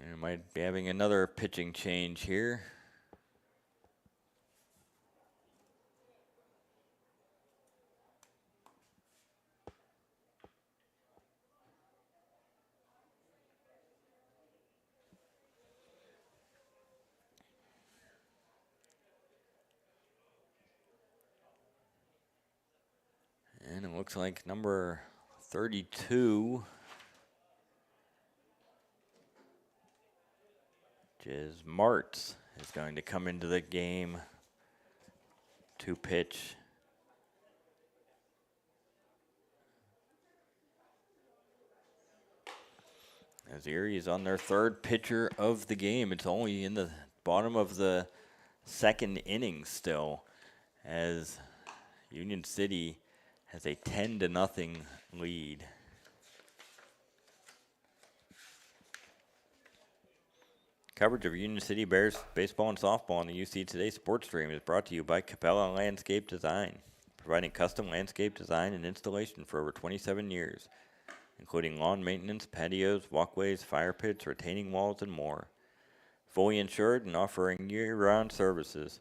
And we might be having another pitching change here. looks like number 32, which is Martz, is going to come into the game to pitch. As Erie is on their third pitcher of the game. It's only in the bottom of the second inning still, as Union City has a 10-0 lead. Coverage of Union City Bears baseball and softball on the UC Today Sports Stream is brought to you by Capella Landscape Design, providing custom landscape design and installation for over 27 years, including lawn maintenance, patios, walkways, fire pits, retaining walls, and more. Fully insured and offering year-round services.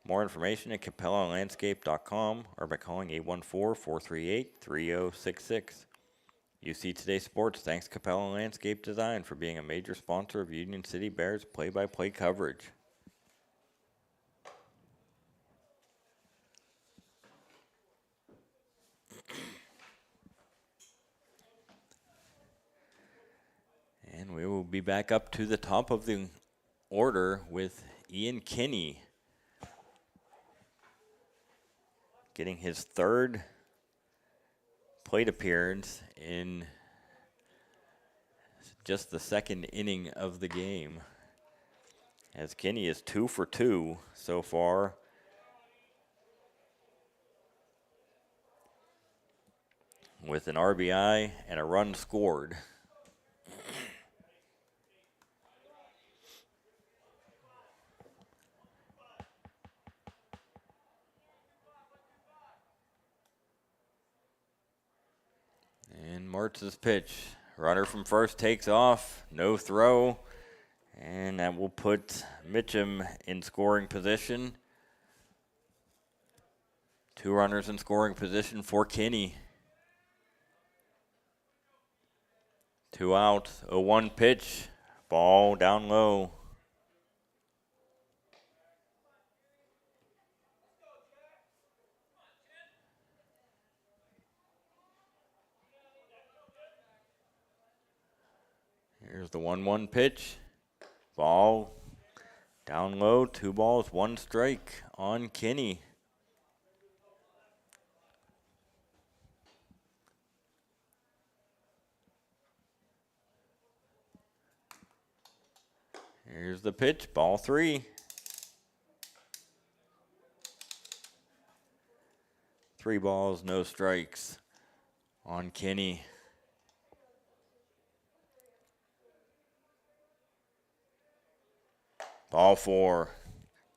More information at capellalandscape.com or by calling 814-438-3066. UC Today Sports thanks Capella Landscape Design for being a major sponsor of Union City Bears play-by-play coverage. And we will be back up to the top of the order with Ian Kinney getting his third plate appearance in just the second inning of the game, as Kinney is 2 for 2 so far. With an RBI and a run scored. And Martz's pitch. Runner from first takes off, no throw, and that will put Mitchum in scoring position. 2 runners in scoring position for Kinney. 2 out, 0-1 pitch, ball down low. Here's the 1-1 pitch. Ball down low, 2 balls, 1 strike on Kinney. Here's the pitch, ball 3. 3 balls, no strikes on Kinney. Ball 4.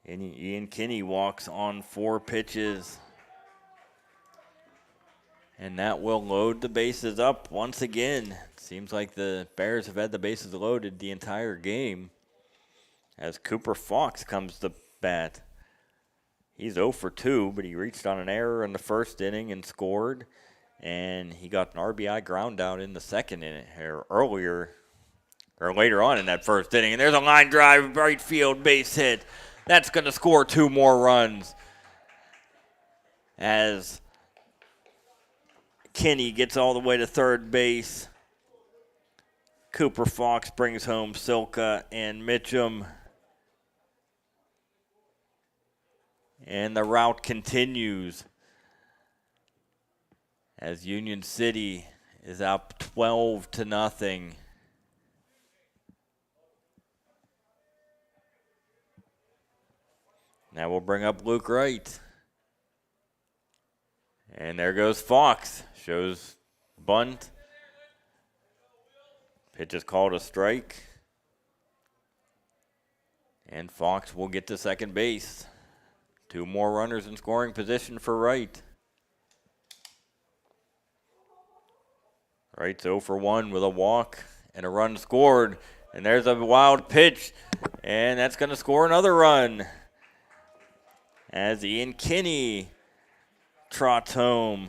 Ian Kinney walks on 4 pitches. And that will load the bases up once again. Seems like the Bears have had the bases loaded the entire game, as Cooper Fox comes to bat. He's 0 for 2, but he reached on an error in the first inning and scored. And he got an RBI ground out in the second inning, later on in that first inning. And there's a line drive, right field base hit. That's going to score 2 more runs, as Kinney gets all the way to third base. Cooper Fox brings home Silka and Mitchum. And the rout continues, as Union City is up 12-0. Now we'll bring up Luke Wright. And there goes Fox. Shows bunt. Pitch is called a strike. And Fox will get to second base. 2 more runners in scoring position for Wright. Wright's 0 for 1 with a walk and a run scored. And there's a wild pitch. And that's going to score another run, as Ian Kinney trots home.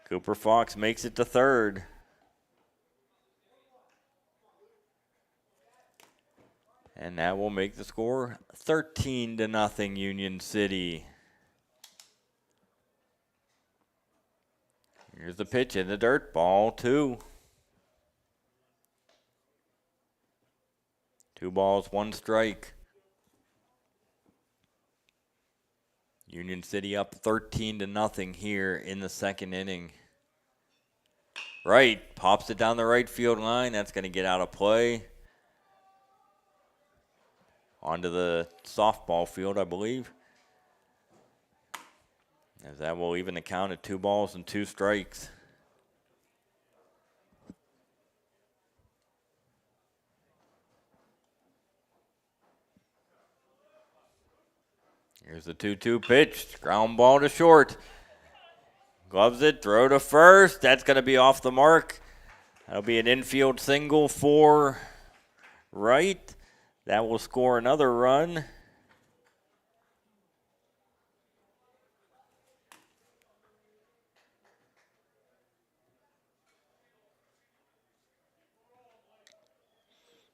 Cooper Fox makes it to third. And that will make the score 13-0 Union City. Here's the pitch in the dirt. Ball 2. 2 balls, 1 strike. Union City up 13-0 here in the second inning. Right, pops it down the right field line. That's going to get out of play. Onto the softball field, I believe. As that will even the count at 2 balls and 2 strikes. Here's the 2-2 pitch. Ground ball to short. Gloves it, throw to first. That's going to be off the mark. That'll be an infield single for Wright. That will score another run.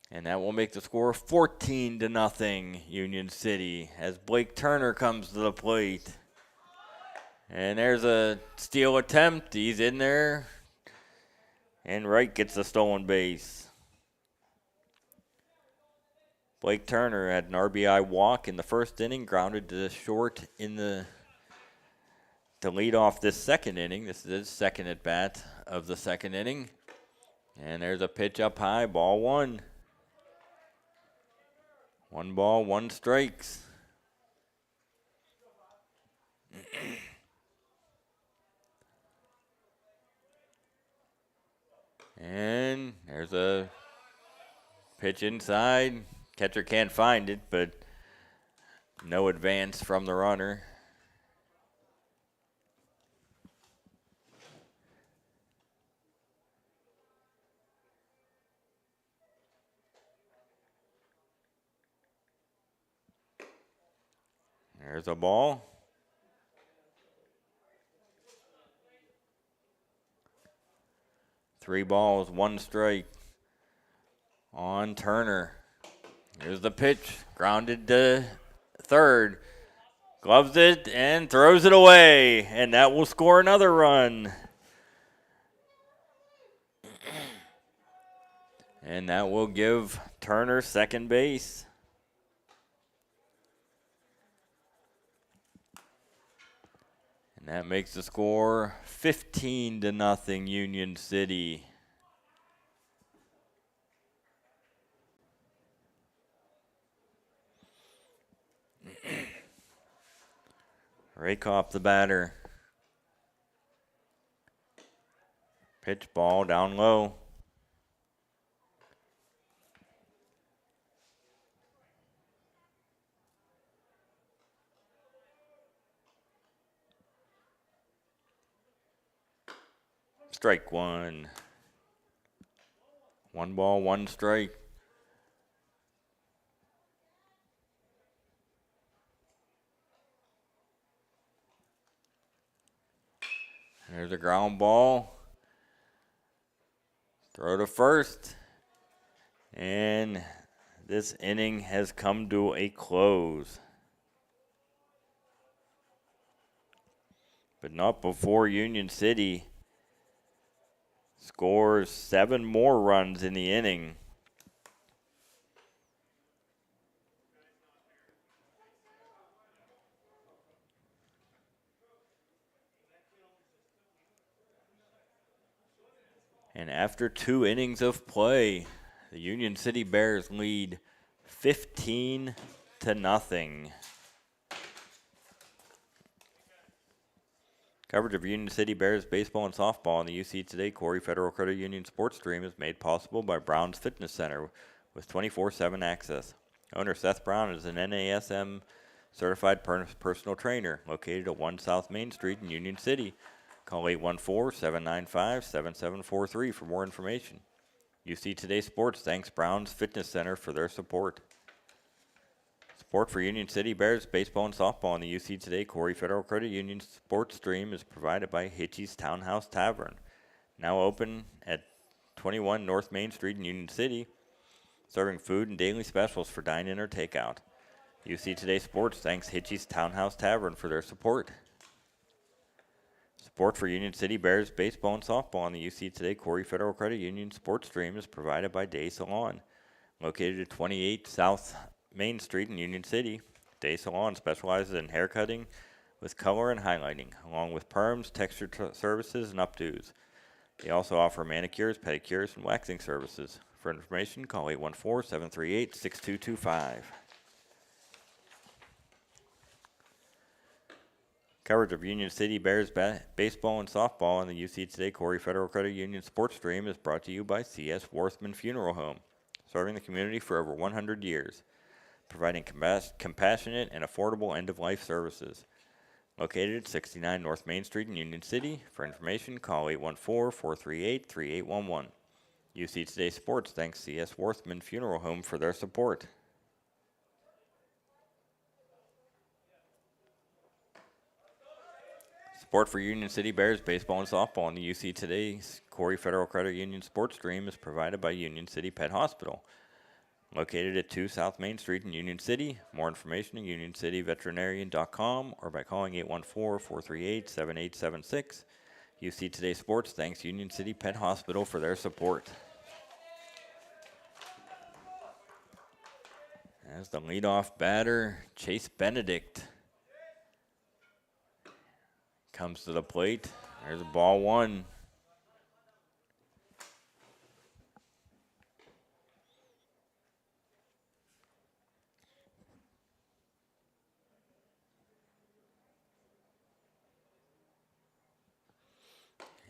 And that will make the score 14-0 Union City as Blake Turner comes to the plate. And there's a steal attempt. He's in there. And Wright gets the stolen base. Blake Turner had an RBI walk in the first inning, grounded to short to lead off this second inning. This is his second at bat of the second inning. And there's a pitch up high, ball 1. 1 ball, 1 strikes. And there's a pitch inside. Catcher can't find it, but no advance from the runner. There's a ball. Three balls, 1 strike on Turner. Here's the pitch, grounded to third. Gloves it and throws it away, and that will score another run. And that will give Turner second base. And that makes the score 15-0 Union City. Rakoff the batter. Pitch ball down low. Strike 1. 1 ball, 1 strike. There's a ground ball. Throw to first. And this inning has come to a close. But not before Union City scores 7 more runs in the inning. And after 2 innings of play, the Union City Bears lead 15-0. Coverage of Union City Bears baseball and softball on the UC Today Corry Federal Credit Union Sports Stream is made possible by Brown's Fitness Center with 24/7 access. Owner Seth Brown is an NASM certified personal trainer located at 1 South Main Street in Union City. Call 814-795-7743 for more information. UC Today Sports thanks Brown's Fitness Center for their support. Support for Union City Bears baseball and softball in the UC Today Corry Federal Credit Union Sports Stream is provided by Hitchy's Townhouse Tavern, now open at 21 North Main Street in Union City, serving food and daily specials for dine-in or takeout. UC Today Sports thanks Hitchy's Townhouse Tavern for their support. Support for Union City Bears baseball and softball on the UC Today Corry Federal Credit Union Sports Stream is provided by Dai Salon. Located at 28 South Main Street in Union City, Dai Salon specializes in haircutting with color and highlighting, along with perms, texture services, and updos. They also offer manicures, pedicures, and waxing services. For information, call 814-738-6225. Coverage of Union City Bears baseball and softball on the UC Today Corry Federal Credit Union Sports Stream is brought to you by C.S. Warthman Funeral Home, serving the community for over 100 years, providing compassionate and affordable end-of-life services. Located at 69 North Main Street in Union City. For information, call 814-438-3811. UC Today Sports thanks C.S. Warthman Funeral Home for their support. Support for Union City Bears baseball and softball on the UC Today's Corry Federal Credit Union Sports Stream is provided by Union City Pet Hospital. Located at 2 South Main Street in Union City. More information at UnionCityVeterinarian.com or by calling 814-438-7876. UC Today Sports thanks Union City Pet Hospital for their support. As the leadoff batter, Chase Benedict comes to the plate. There's ball one.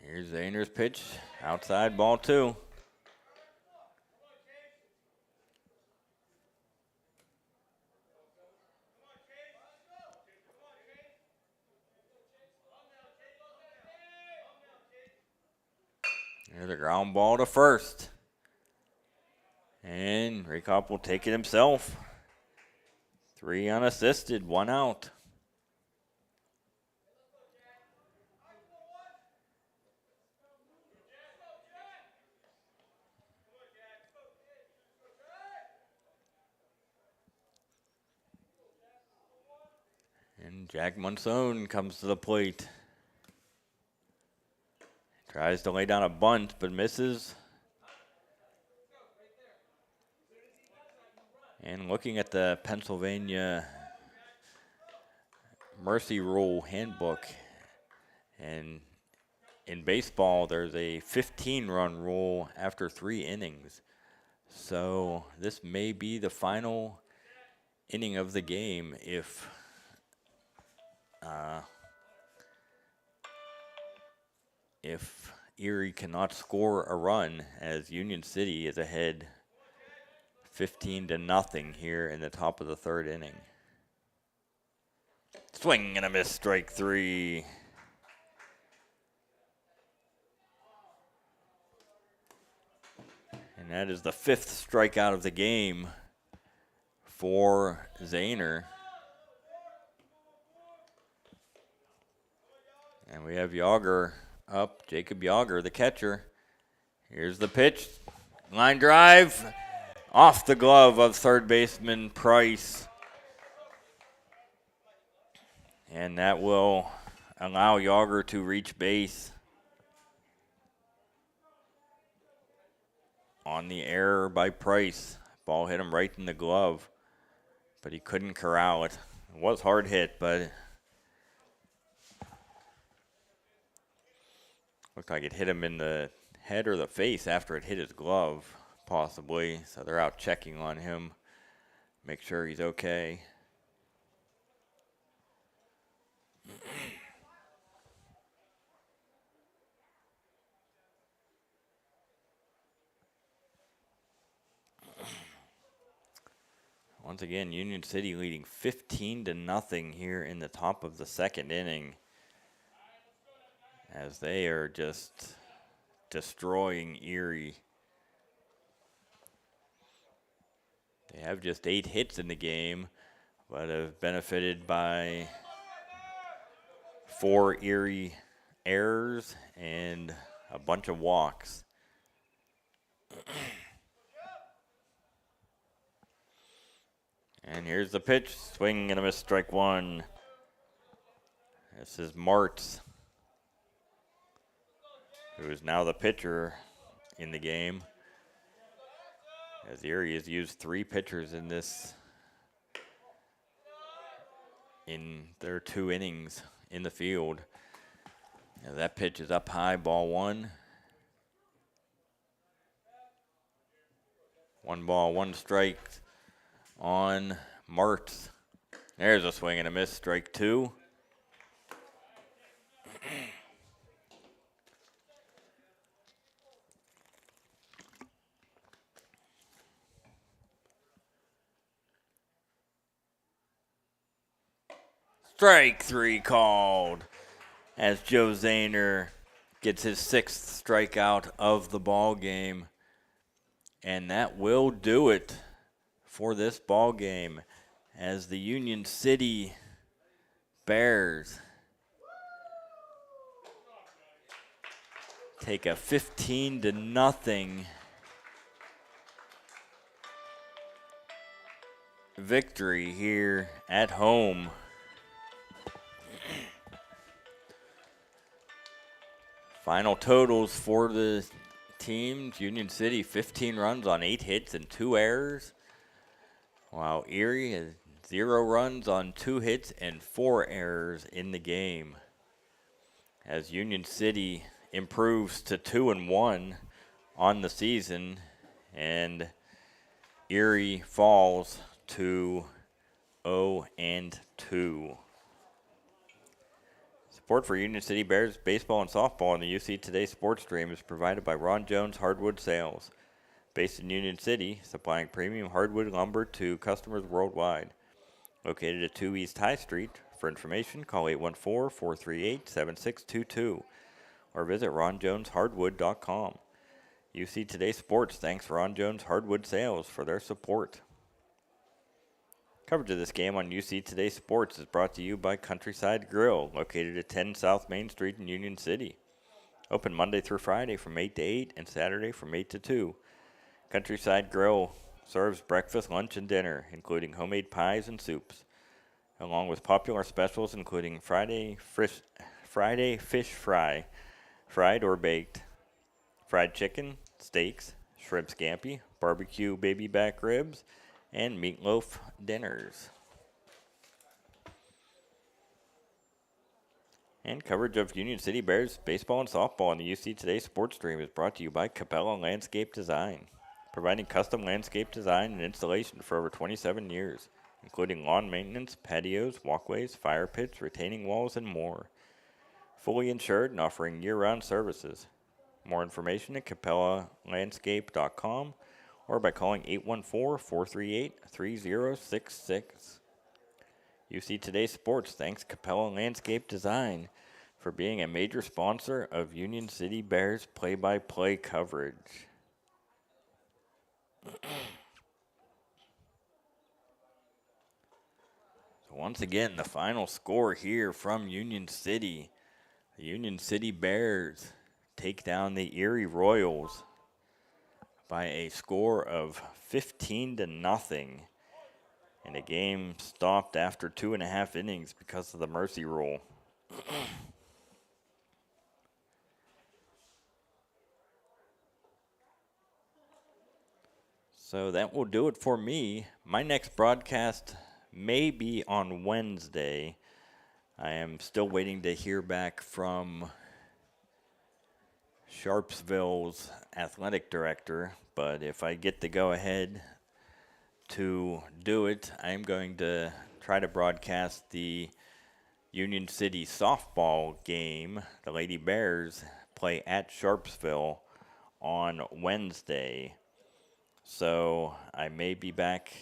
Here's Zahner's pitch. Outside, ball two. There's a ground ball to first. And Raycop will take it himself. 3 unassisted, 1 out. And Jack Monson comes to the plate. Tries to lay down a bunt, but misses. And looking at the Pennsylvania Mercy Rule handbook, and in baseball, there's a 15-run rule after 3 innings. So this may be the final inning of the game if Erie cannot score a run, as Union City is ahead 15-0 here in the top of the 3rd inning. Swing and a miss, strike 3. And that is the 5th strikeout of the game for Zahner. And we have Yager up, Jacob Yager, the catcher. Here's the pitch. Line drive off the glove of third baseman Price. And that will allow Yager to reach base on the error by Price. Ball hit him right in the glove, but he couldn't corral it. It was hard hit, but looked like it hit him in the head or the face after it hit his glove, possibly. So they're out checking on him, make sure he's okay. Once again, Union City leading 15-0 here in the top of the 2nd inning, as they are just destroying Erie. They have just 8 hits in the game, but have benefited by 4 Erie errors and a bunch of walks. And here's the pitch, swing and a miss, strike 1. This is Martz. who is now the pitcher in the game, as Erie has used 3 pitchers in their 2 innings in the field. Now that pitch is up high, ball 1. 1 ball, 1 strike on Martz. There's a swing and a miss, strike 2. Strike 3 called as Joe Zahner gets his 6th strikeout of the ball game. And that will do it for this ball game as the Union City Bears take a 15-0 victory here at home. Final totals for the teams: Union City 15 runs on 8 hits and 2 errors, while Erie has 0 runs on 2 hits and 4 errors in the game. As Union City improves to 2-1 on the season, and Erie falls to 0-2. Support for Union City Bears baseball and softball on the UC Today Sports Stream is provided by Jones Hardwood Sales, based in Union City, supplying premium hardwood lumber to customers worldwide. Located at 2 East High Street. For information, call 814-438-7622 or visit ronjoneshardwood.com. UC Today Sports thanks Ron Jones Hardwood Sales for their support. Coverage of this game on UC Today Sports is brought to you by Countryside Grill, located at 10 South Main Street in Union City. Open Monday through Friday from 8 to 8 and Saturday from 8 to 2. Countryside Grill serves breakfast, lunch, and dinner, including homemade pies and soups, along with popular specials including Friday fish fry, fried or baked, fried chicken, steaks, shrimp scampi, barbecue baby back ribs, and meatloaf dinners. And coverage of Union City Bears baseball and softball on the UC Today Sports Stream is brought to you by Capella Landscape Design, providing custom landscape design and installation for over 27 years, including lawn maintenance, patios, walkways, fire pits, retaining walls, and more. Fully insured and offering year-round services. More information at capellalandscape.com or by calling 814-438-3066. UC Today Sports thanks Capella Landscape Design for being a major sponsor of Union City Bears play-by-play coverage. So once again, the final score here from Union City. The Union City Bears take down the Erie Royals by a score of 15-0. And the game stopped after 2.5 innings because of the mercy rule. So that will do it for me. My next broadcast may be on Wednesday. I am still waiting to hear back from Sharpsville's athletic director, but if I get the go-ahead to do it, I'm going to try to broadcast the Union City softball game. The Lady Bears play at Sharpsville on Wednesday. So I may be back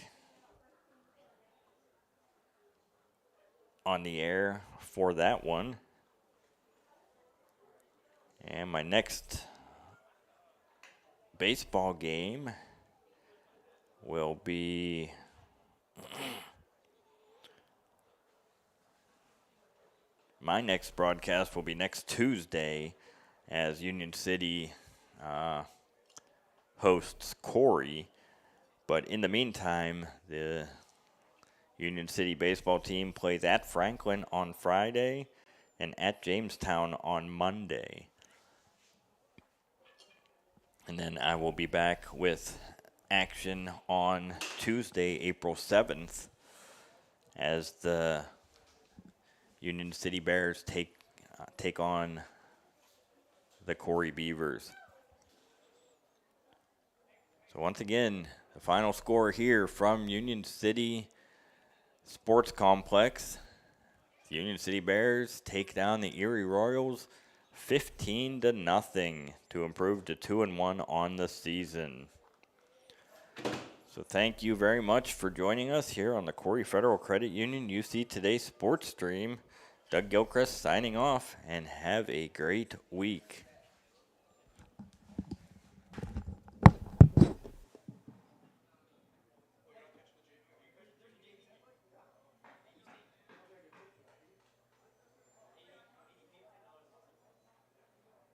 on the air for that one. And my next baseball game will be my next broadcast will be next Tuesday as Union City hosts Corry. But in the meantime, the Union City baseball team plays at Franklin on Friday and at Jamestown on Monday. And then I will be back with action on Tuesday, April 7th, as the Union City Bears take on the Corry Beavers. So once again, the final score here from Union City Sports Complex. The Union City Bears take down the Erie Royals 15-0 to improve to 2-1 on the season. So thank you very much for joining us here on the Corry Federal Credit Union UC Today Sports Stream. Doug Gilchrist signing off, and have a great week.